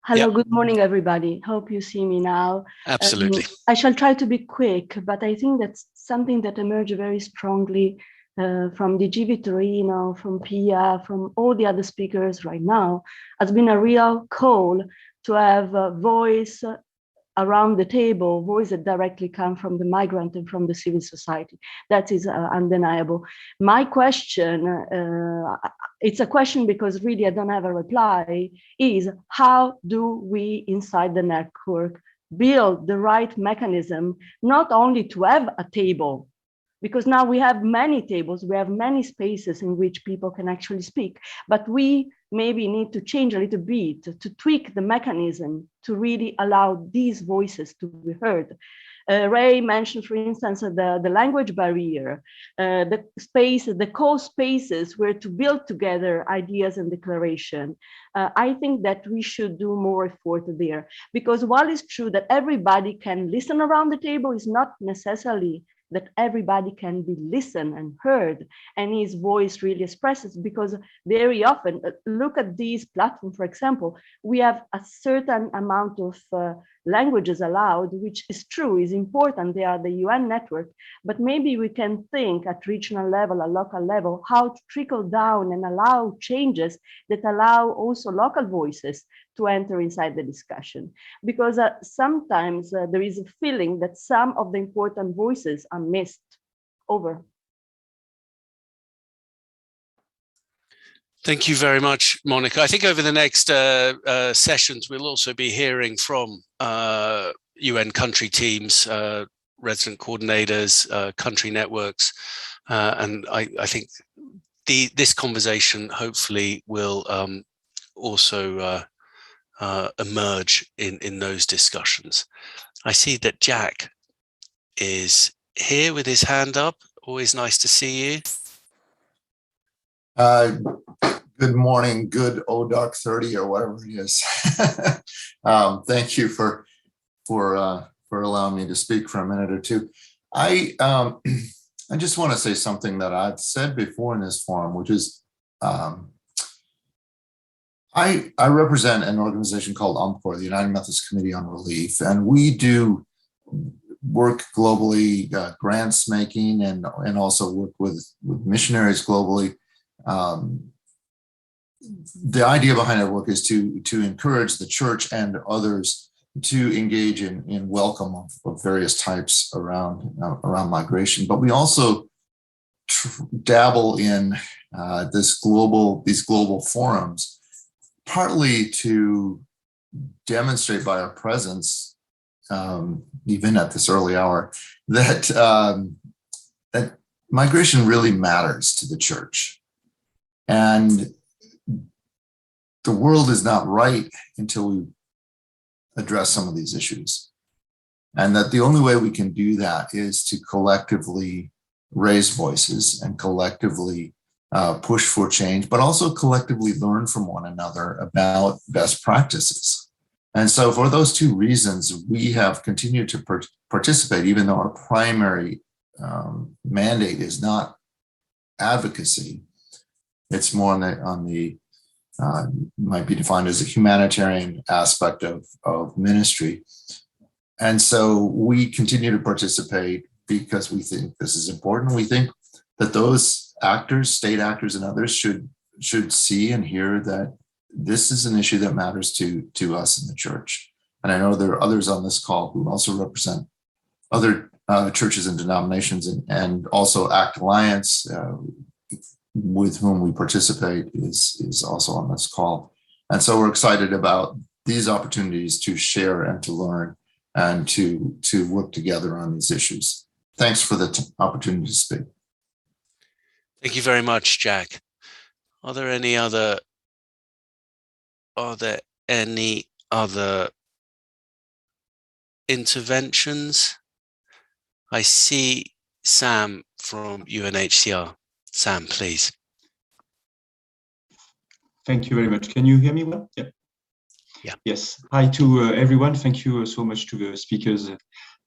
Hello. Yep. Good morning, everybody. Hope you see me now. Absolutely. I shall try to be quick, but I think that's something that emerged very strongly from DG Vittorino, from Pia, from all the other speakers right now, has been a real call to have a voice around the table, voice that directly come from the migrant and from the civil society. That is undeniable. My question, it's a question because really I don't have a reply, is how do we inside the network build the right mechanism, not only to have a table, because now we have many tables, we have many spaces in which people can actually speak, but we maybe need to change a little bit, to tweak the mechanism to really allow these voices to be heard. Ray mentioned, for instance, the language barrier, the space, the co-spaces where to build together ideas and declaration. I think that we should do more effort there, because while it's true that everybody can listen around the table, it's not necessarily that everybody can be listened and heard and his voice really expresses, because very often, look at these platforms, for example, we have a certain amount of languages allowed, which is true, is important, they are the UN network, but maybe we can think at regional level, at local level, how to trickle down and allow changes that allow also local voices to enter inside the discussion. Because sometimes there is a feeling that some of the important voices are missed. Over. Thank you very much, Monica. I think over the next sessions, we'll also be hearing from UN country teams, resident coordinators, country networks. And I think this conversation hopefully will also emerge in those discussions. I see that Jack is here with his hand up. Always nice to see you. Good morning, good ODOC 30 or whatever it is. Thank you for allowing me to speak for a minute or two. I just want to say something that I've said before in this forum, which is I represent an organization called UMCOR, the United Methodist Committee on Relief, and we do work globally, grants making, and also work with missionaries globally. The idea behind our work is to encourage the church and others to engage in welcome of various types around migration, but we also dabble in these global forums, partly to demonstrate by our presence, even at this early hour, that that migration really matters to the church, and the world is not right until we address some of these issues, and that the only way we can do that is to collectively raise voices and collectively push for change, but also collectively learn from one another about best practices. And so for those two reasons, we have continued to participate, even though our primary mandate is not advocacy. It's more on the might be defined as a humanitarian aspect of ministry. And so we continue to participate because we think this is important. We think that those actors, state actors and others should see and hear that this is an issue that matters to us in the church. And I know there are others on this call who also represent other churches and denominations, and also ACT Alliance, with whom we participate, is also on this call. And so we're excited about these opportunities to share and to learn and to work together on these issues. Thanks for the opportunity to speak. Thank you very much, Jack. Are there any other interventions? I see Sam from UNHCR. Sam, please. Thank you very much. Can you hear me well? Yeah. Yeah. Yes. Hi to everyone. Thank you so much to the speakers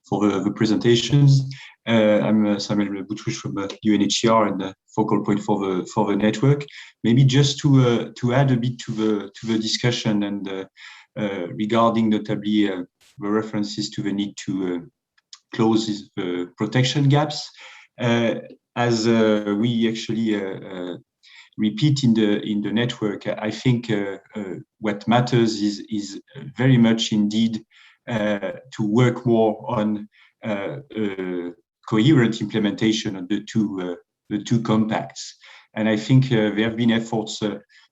for the presentations. I'm Samuel Boutrouche from UNHCR and the focal point for the network. Maybe just to add a bit to the discussion and regarding notably the references to the need to close the protection gaps, as we actually repeat in the network. I think what matters is very much indeed to work more on coherent implementation of the two compacts. And I think there have been efforts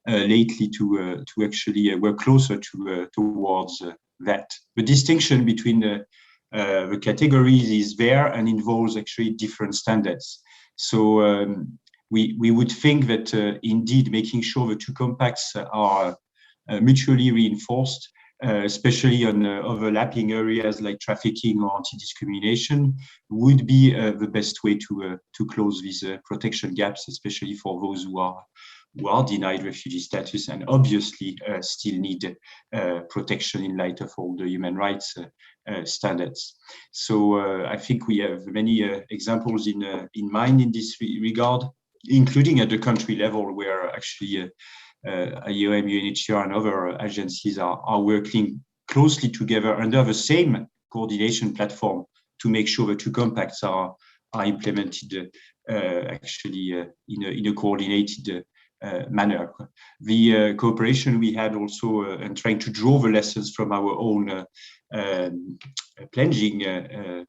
lately to actually work closer towards that. The distinction between the categories is there and involves actually different standards. So we would think that indeed making sure the two compacts are mutually reinforced, especially on overlapping areas like trafficking or anti-discrimination, would be the best way to close these protection gaps, especially for those who are denied refugee status and obviously still need protection in light of all the human rights standards. So I think we have many examples in mind in this regard, including at the country level, where actually IOM, UNHCR, and other agencies are working closely together under the same coordination platform to make sure the two compacts are implemented actually in a coordinated manner. The cooperation we had also and trying to draw the lessons from our own pledging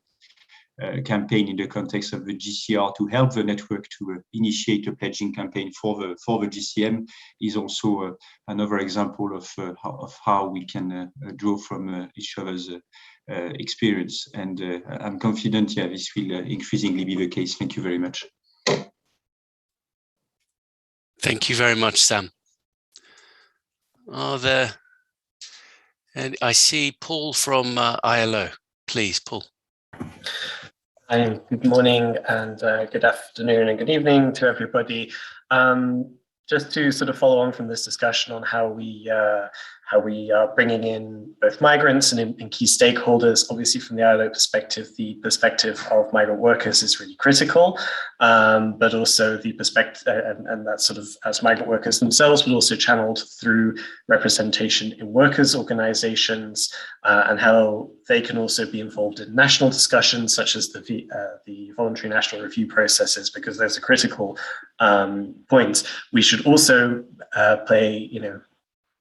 campaign in the context of the GCR to help the network to initiate a pledging campaign for the GCM is also another example of how we can draw from each other's experience. And I'm confident, yeah, this will increasingly be the case. Thank you very much. Thank you very much, Sam. Are there, and I see Paul from ILO. Please, Paul. Good morning and good afternoon and good evening to everybody. Just to sort of follow on from this discussion on how we are bringing in both migrants and key stakeholders. Obviously, from the ILO perspective, the perspective of migrant workers is really critical, but also the perspective, and that's sort of as migrant workers themselves, but also channeled through representation in workers' organizations, and how they can also be involved in national discussions, such as the voluntary national review processes, because there's a critical point. We should also pay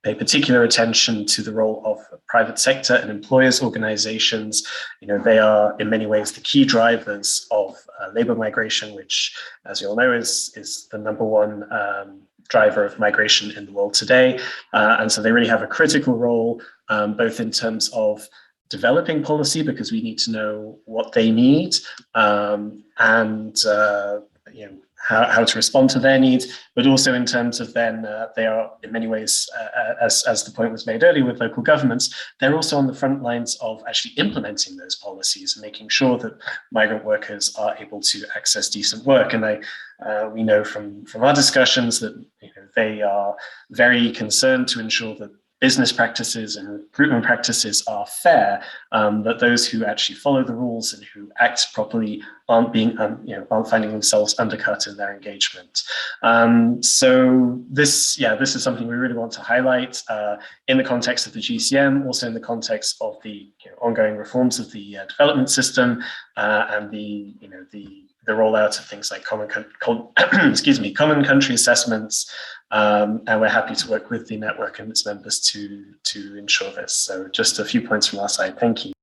particular attention to the role of private sector and employers organizations. They are in many ways the key drivers of labor migration, which, as you all know, is the #1 driver of migration in the world today. And so they really have a critical role, both in terms of developing policy, because we need to know what they need, and how to respond to their needs, but also in terms of then they are in many ways, as the point was made earlier with local governments, they're also on the front lines of actually implementing those policies and making sure that migrant workers are able to access decent work. And we know from our discussions that they are very concerned to ensure that business practices and recruitment practices are fair, that those who actually follow the rules and who act properly aren't finding themselves undercut in their engagement. So this is something we really want to highlight in the context of the GCM, also in the context of the ongoing reforms of the development system, and the rollout of things like common country assessments. And we're happy to work with the network and its members to ensure this. So just a few points from our side. Thank you.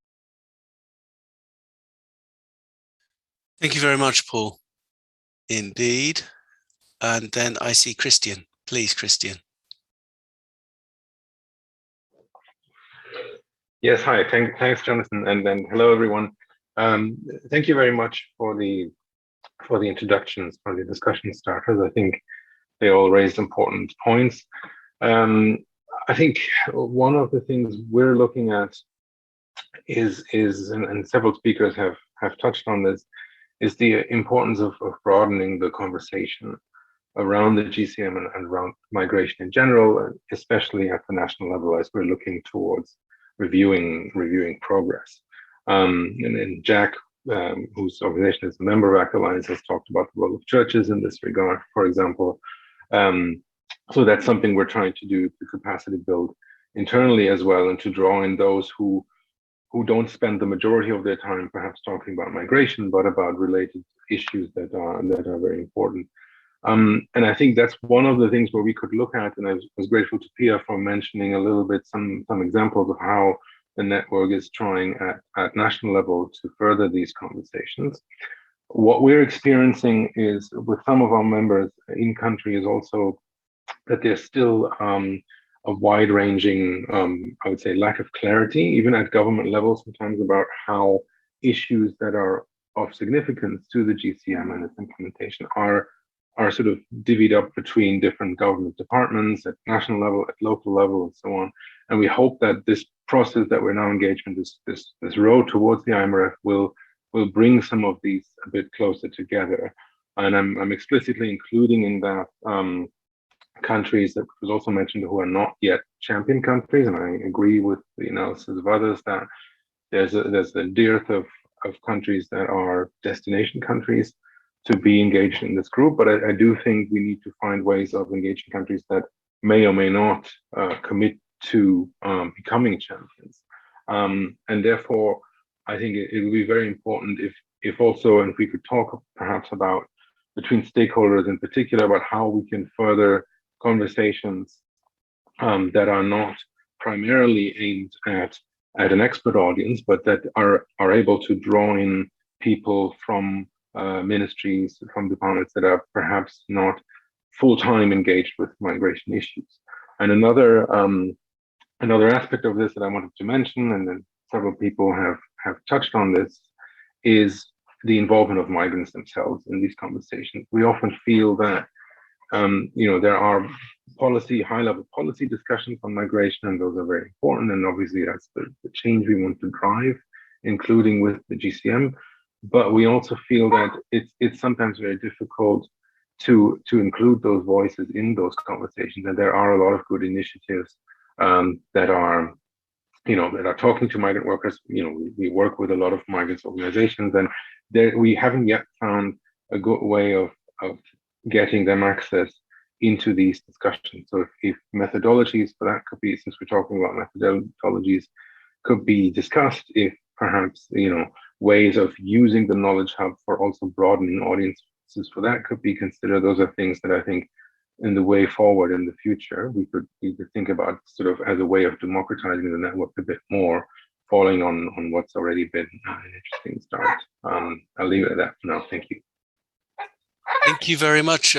Thank you very much, Paul. Indeed. And then I see Christian. Please, Christian. Yes, hi. Thanks, Jonathan, and then hello, everyone. Thank you very much for the introductions, for the discussion starters. I think they all raised important points. I think one of the things we're looking at is and several speakers have touched on this, is the importance of broadening the conversation around the GCM and around migration in general, and especially at the national level as we're looking towards reviewing progress. And Jack whose organization is a member of ACT Alliance, has talked about the role of churches in this regard, for example. So that's something we're trying to do to capacity build internally as well, and to draw in those who don't spend the majority of their time perhaps talking about migration, but about related issues that are very important. And I think that's one of the things where we could look at, and I was grateful to Pia for mentioning a little bit some examples of how the network is trying at national level to further these conversations. What we're experiencing is with some of our members in country is also that there's still a wide-ranging, I would say, lack of clarity, even at government level, sometimes about how issues that are of significance to the GCM and its implementation are sort of divvied up between different government departments at national level, at local level, and so on. And we hope that this process that we're now engaged in, this road towards the IMRF, will bring some of these a bit closer together. And I'm explicitly including in that countries that was also mentioned who are not yet champion countries, and I agree with the analysis of others that there's a dearth of countries that are destination countries to be engaged in this group. But I do think we need to find ways of engaging countries that may or may not commit to becoming champions. And therefore, I think it will be very important if also, and if we could talk perhaps about between stakeholders in particular about how we can further conversations that are not primarily aimed at an expert audience, but that are able to draw in people from ministries, from departments that are perhaps not full-time engaged with migration issues. And another aspect of this that I wanted to mention, and then several people have touched on this, is the involvement of migrants themselves in these conversations. We often feel that there are high-level policy discussions on migration, and those are very important. And obviously, that's the change we want to drive, including with the GCM. But we also feel that it's sometimes very difficult to include those voices in those conversations. And there are a lot of good initiatives that are talking to migrant workers. We work with a lot of migrants organizations, and we haven't yet found a good way of getting them access into these discussions. So if methodologies for that could be, since we're talking about methodologies, could be discussed, if perhaps ways of using the Knowledge Hub for also broadening audiences for that could be considered. Those are things that I think in the way forward in the future we could think about sort of as a way of democratizing the network a bit more, falling on what's already been an interesting start. I'll leave it at that for now. Thank you. Thank you very much,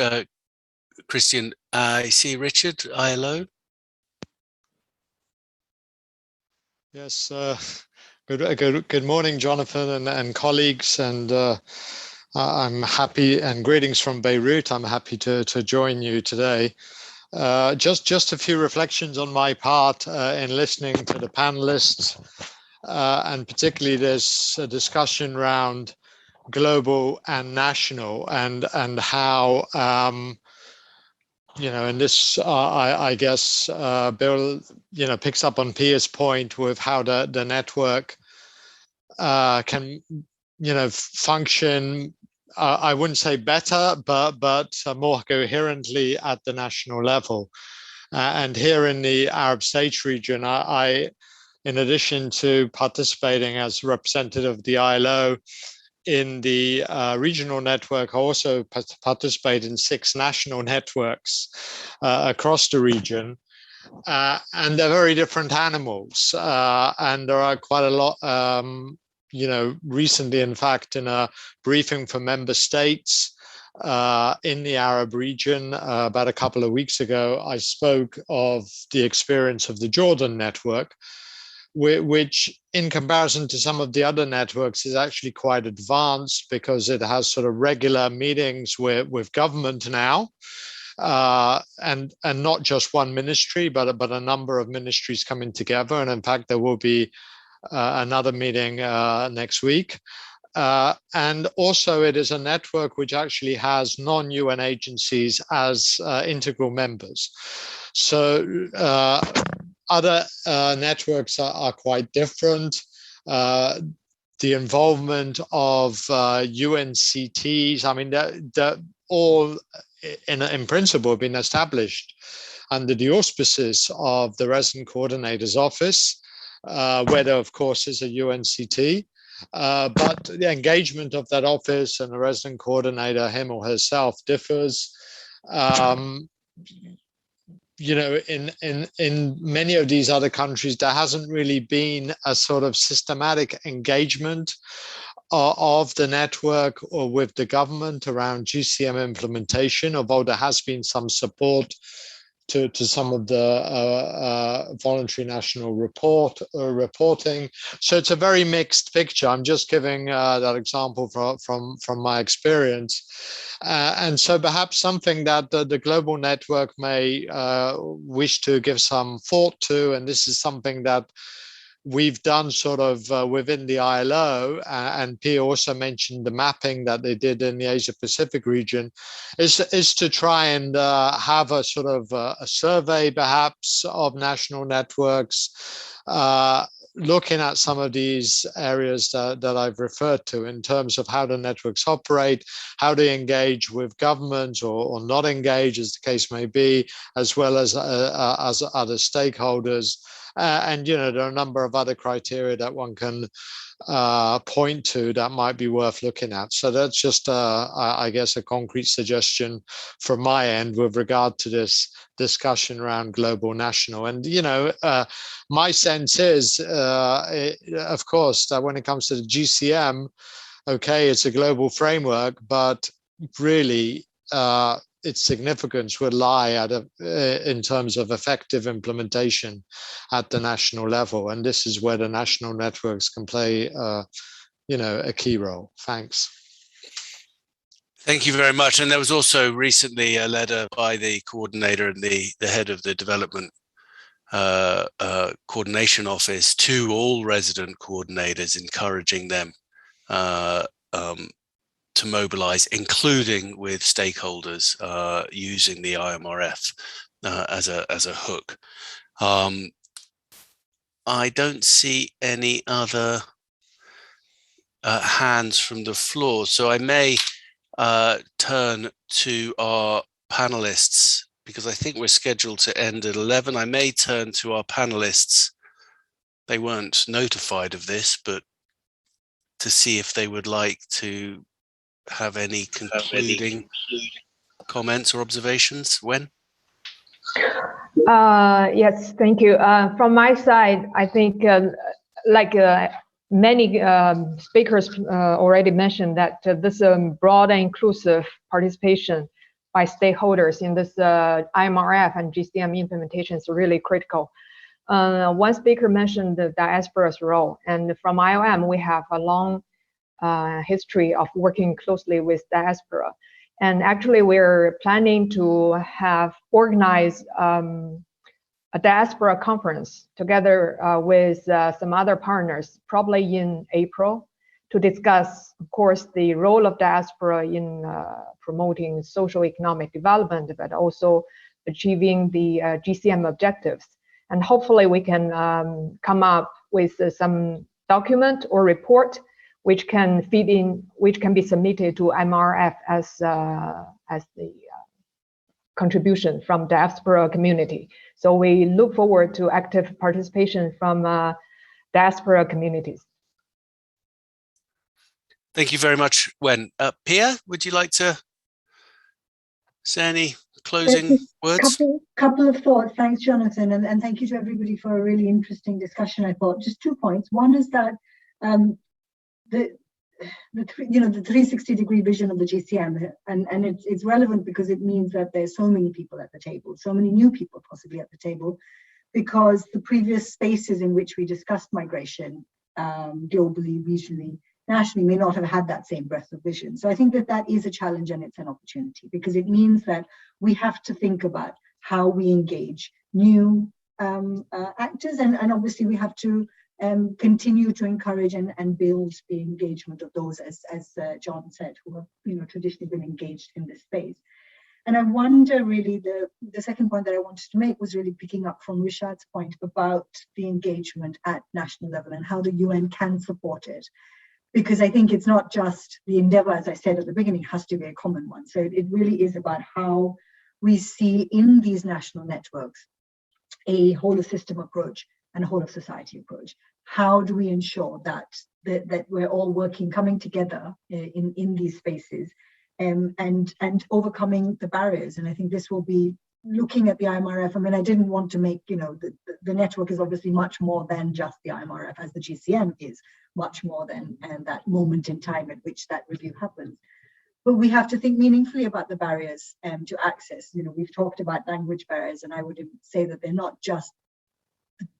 Christian. I see Richard, ILO. Yes, good morning, Jonathan and colleagues, and I'm happy, and greetings from Beirut. I'm happy to join you today. Just a few reflections on my part in listening to the panelists, and particularly there's a discussion around global and national, and how and this I guess Bill picks up on Pia's point with how the network can function, I wouldn't say better, but more coherently at the national level. And here in the Arab States region, I in addition to participating as representative of the ILO in the regional network, I also participate in 6 national networks across the region. And they're very different animals. And there are quite a lot, recently, in fact, in a briefing for member states in the Arab region about a couple of weeks ago, I spoke of the experience of the Jordan network, which in comparison to some of the other networks is actually quite advanced, because it has sort of regular meetings with government now, and not just one ministry, but a number of ministries coming together. And in fact, there will be another meeting next week. And also it is a network which actually has non-UN agencies as integral members. So other networks are quite different. the involvement of UNCTs. I mean, that all in principle have been established under the auspices of the Resident Coordinator's Office, where there, of course, is a UNCT. But the engagement of that office and the resident coordinator, him or herself, differs. You know, in many of these other countries, there hasn't really been a sort of systematic engagement of the network or with the government around GCM implementation, although there has been some support to some of the voluntary national reporting. So it's a very mixed picture. I'm just giving that example from my experience. And so perhaps something that the global network may wish to give some thought to, and this is something that we've done sort of within the ILO, and Pia also mentioned the mapping that they did in the Asia Pacific region, is to try and have a sort of a survey perhaps of national networks, looking at some of these areas that I've referred to in terms of how the networks operate, how they engage with government or not engage, as the case may be, as well as other stakeholders. And, you know, there are a number of other criteria that one can point to that might be worth looking at. So that's just, I guess, a concrete suggestion from my end with regard to this discussion around global national. And, you know, my sense is, of course, that when it comes to the GCM, okay, it's a global framework, but really, its significance would lie in terms of effective implementation at the national level. And this is where the national networks can play, you know, a key role. Thanks. Thank you very much. And there was also recently a letter by the coordinator and the head of the development coordination office to all resident coordinators, encouraging them to mobilize, including with stakeholders, using the IMRF as a hook. I don't see any other hands from the floor, so I may turn to our panelists, because I think we're scheduled to end at 11. I may turn to our panelists. They weren't notified of this, but to see if they would like to have any concluding comments or observations. When? Yes, thank you. From my side, I think like many speakers already mentioned, that this broad and inclusive participation by stakeholders in this IMRF and GCM implementation is really critical. One speaker mentioned the diaspora's role, and from IOM, we have a long history of working closely with diaspora. And actually, we're planning to have organized a diaspora conference together with some other partners, probably in April, to discuss, of course, the role of diaspora in promoting social economic development, but also achieving the GCM objectives. And hopefully we can come up with some document or report which can feed in, which can be submitted to MRF as the contribution from diaspora community. So we look forward to active participation from diaspora communities. Thank you very much, Wen. Pia, would you like to say any closing words? Couple of thoughts. Thanks, Jonathan, and thank you to everybody for a really interesting discussion. I thought just 2 points. One is that the 360-degree vision of the GCM, and it's relevant because it means that there's so many people at the table, so many new people possibly at the table, because the previous spaces in which we discussed migration globally, regionally, nationally may not have had that same breadth of vision. So I think that that is a challenge and it's an opportunity, because it means that we have to think about how we engage new actors, and obviously we have to continue to encourage and build the engagement of those, as John said, who have traditionally been engaged in this space. And I wonder really, the second point that I wanted to make was really picking up from Rishad's point about the engagement at national level and how the UN can support it. because I think it's not just the endeavor, as I said at the beginning, has to be a common one. So it really is about how we see in these national networks a whole of system approach and a whole of society approach. How do we ensure that we're all working, coming together in these spaces, and overcoming the barriers? And I think this will be looking at the IMRF. I mean, I didn't want to make, the network is obviously much more than just the IMRF, as the GCM is much more than that moment in time at which that review happens. But we have to think meaningfully about the barriers to access. We've talked about language barriers, and I would say that they're not just,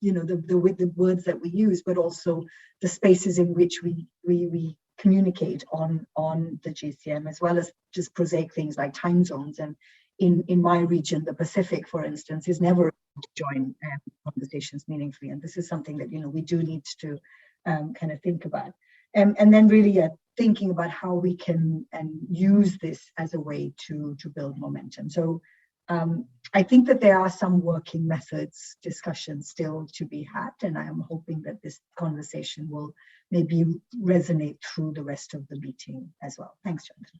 the words that we use, but also the spaces in which we communicate on the GCM, as well as just prosaic things like time zones. And in my region, the Pacific, for instance, is never able to join conversations meaningfully. And this is something that, we do need to kind of think about. And then really thinking about how we can use this as a way to build momentum. So I think that there are some working methods discussions still to be had, and I am hoping that this conversation will maybe resonate through the rest of the meeting as well. Thanks, Jonathan.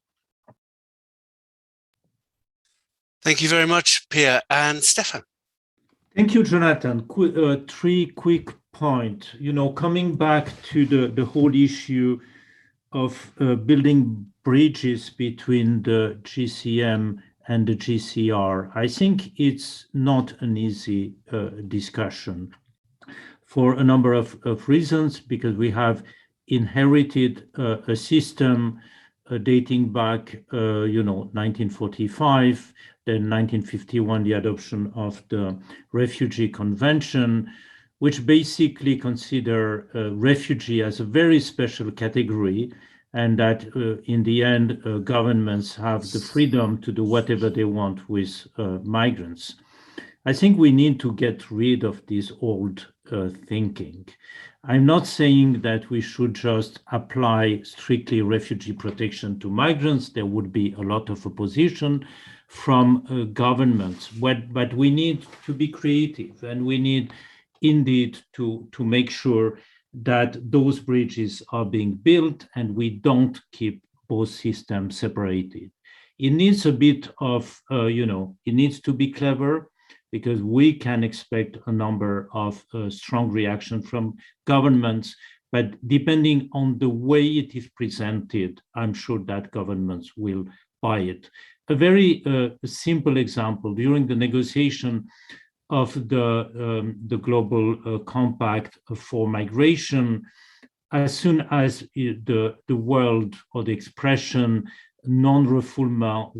Thank you very much, Pia. And Stefan. Thank you, Jonathan. Three quick points. Coming back to the whole issue of building bridges between the GCM and the GCR, I think it's not an easy discussion for a number of reasons, because we have inherited a system dating back, 1945, then 1951, the adoption of the Refugee Convention, which basically consider refugee as a very special category, and that in the end, governments have the freedom to do whatever they want with migrants. I think we need to get rid of this old thinking. I'm not saying that we should just apply strictly refugee protection to migrants. There would be a lot of opposition from governments, but we need to be creative, and we need indeed to make sure that those bridges are being built and we don't keep both systems separated. It needs a bit of, it needs to be clever, because we can expect a number of strong reaction from governments, but depending on the way it is presented, I'm sure that governments will buy it. A very simple example, during the negotiation of the Global Compact for Migration, as soon as the word or the expression non-refoulement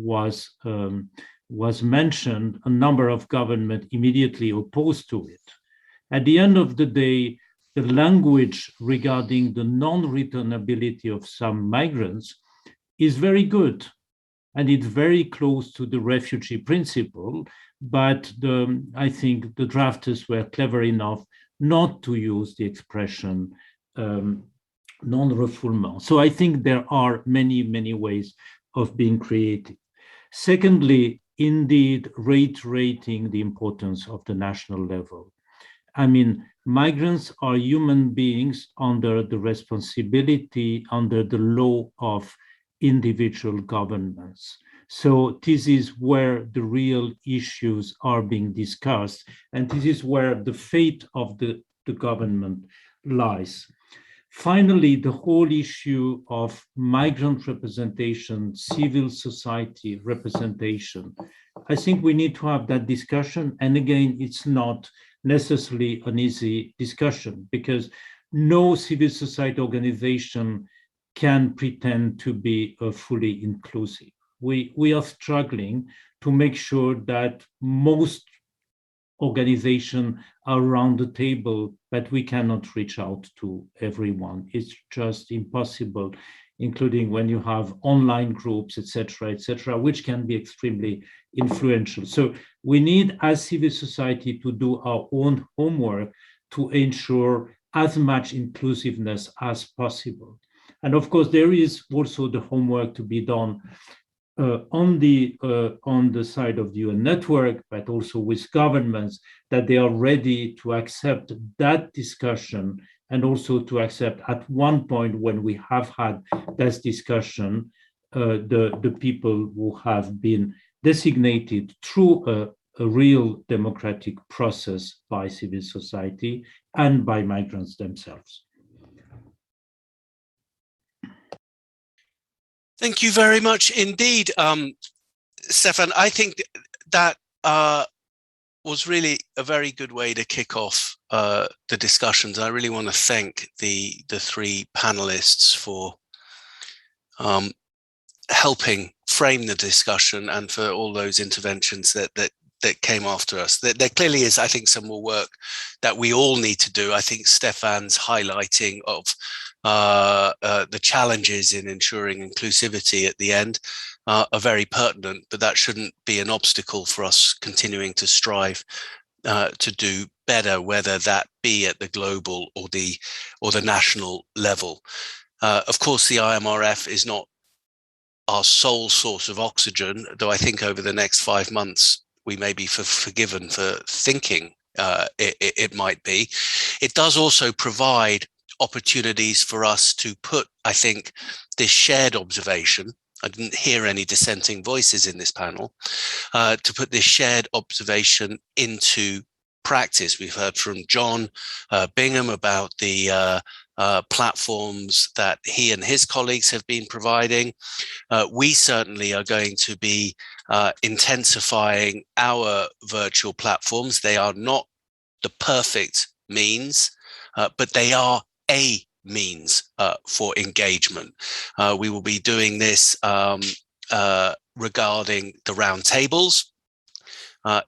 was mentioned, a number of governments immediately opposed to it. At the end of the day, the language regarding the non-returnability of some migrants is very good, and it's very close to the refugee principle, but I think the drafters were clever enough not to use the expression non-refoulement. So I think there are many, many ways of being creative. Secondly, indeed, reiterating the importance of the national level. I mean, migrants are human beings under the responsibility, under the law of individual governments. So this is where the real issues are being discussed, and this is where the fate of the government lies. Finally, the whole issue of migrant representation, civil society representation, I think we need to have that discussion. And again, it's not necessarily an easy discussion, because no civil society organization can pretend to be fully inclusive. We are struggling to make sure that most organizations are around the table, but we cannot reach out to everyone. It's just impossible, including when you have online groups, et cetera, which can be extremely influential. So we need, as civil society, to do our own homework to ensure as much inclusiveness as possible. And of course, there is also the homework to be done on the side of the UN network, but also with governments, that they are ready to accept that discussion and also to accept at one point when we have had this discussion, the people who have been designated through a real democratic process by civil society and by migrants themselves. Thank you very much indeed, Stefan. I think that was really a very good way to kick off the discussions. I really want to thank the three panelists for helping frame the discussion and for all those interventions that came after us. There clearly is, I think, some more work that we all need to do. I think Stefan's highlighting of the challenges in ensuring inclusivity at the end are very pertinent, but that shouldn't be an obstacle for us continuing to strive to do better, whether that be at the global or the national level. Of course, the IMRF is not our sole source of oxygen, though I think over the next 5 months, we may be forgiven for thinking it might be. It does also provide opportunities for us to put, I think, this shared observation, I didn't hear any dissenting voices in this panel, to put this shared observation into practice. We've heard from John Bingham about the platforms that he and his colleagues have been providing. We certainly are going to be intensifying our virtual platforms. They are not the perfect means, but they are a means for engagement. We will be doing this regarding the roundtables.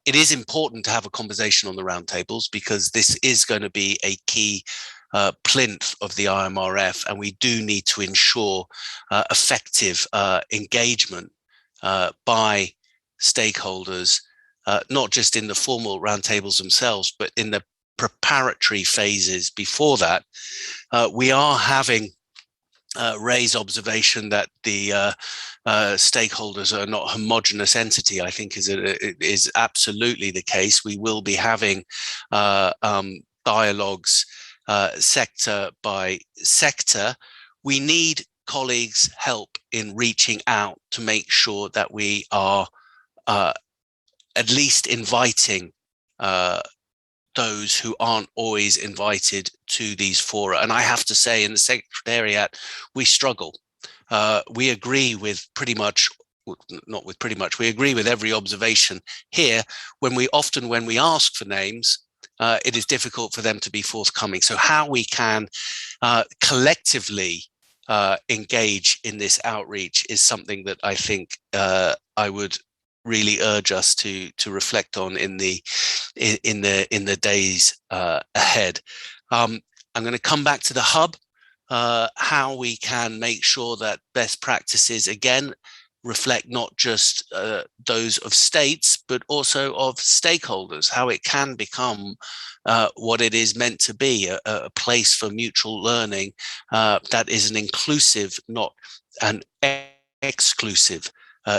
It is important to have a conversation on the roundtables because this is going to be a key plinth of the IMRF, and we do need to ensure effective engagement by stakeholders, not just in the formal roundtables themselves, but in the preparatory phases before that. We are having Ray's observation that the stakeholders are not a homogenous entity, I think is absolutely the case. We will be having dialogues sector by sector. We need colleagues' help in reaching out to make sure that we are at least inviting those who aren't always invited to these fora. And I have to say, in the Secretariat, we struggle. We agree with pretty much, not with pretty much, we agree with every observation here. When we ask for names, it is difficult for them to be forthcoming. So how we can collectively engage in this outreach is something that I think I would really urge us to reflect on in the days ahead. I'm going to come back to the hub, how we can make sure that best practices again reflect not just those of states, but also of stakeholders, how it can become what it is meant to be, a place for mutual learning that is an inclusive, not an exclusive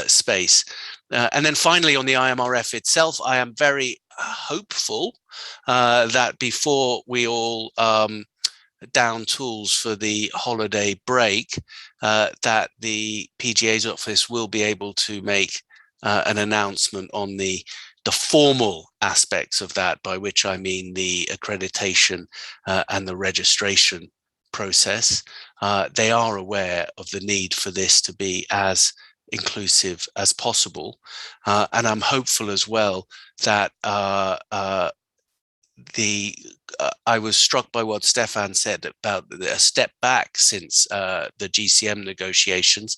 space. And then finally, on the IMRF itself, I am very hopeful that before we all down tools for the holiday break, that the PGA's office will be able to make an announcement on the formal aspects of that, by which I mean the accreditation and the registration process. They are aware of the need for this to be as inclusive as possible. And I'm hopeful as well that I was struck by what Stefan said about a step back since the GCM negotiations.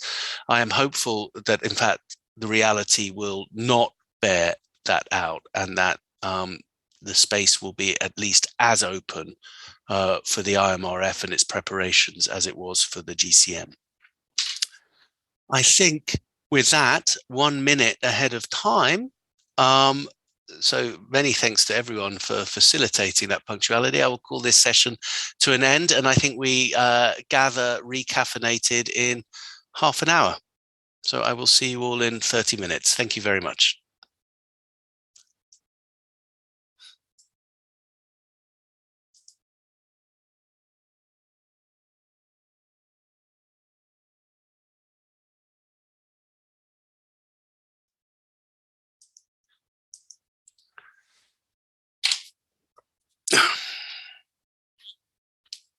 I am hopeful that, in fact, the reality will not bear that out, and that the space will be at least as open for the IMRF and its preparations as it was for the GCM. I think with that, 1 minute ahead of time, so many thanks to everyone for facilitating that punctuality. I will call this session to an end, and I think we gather recaffeinated in half an hour. So I will see you all in 30 minutes. Thank you very much.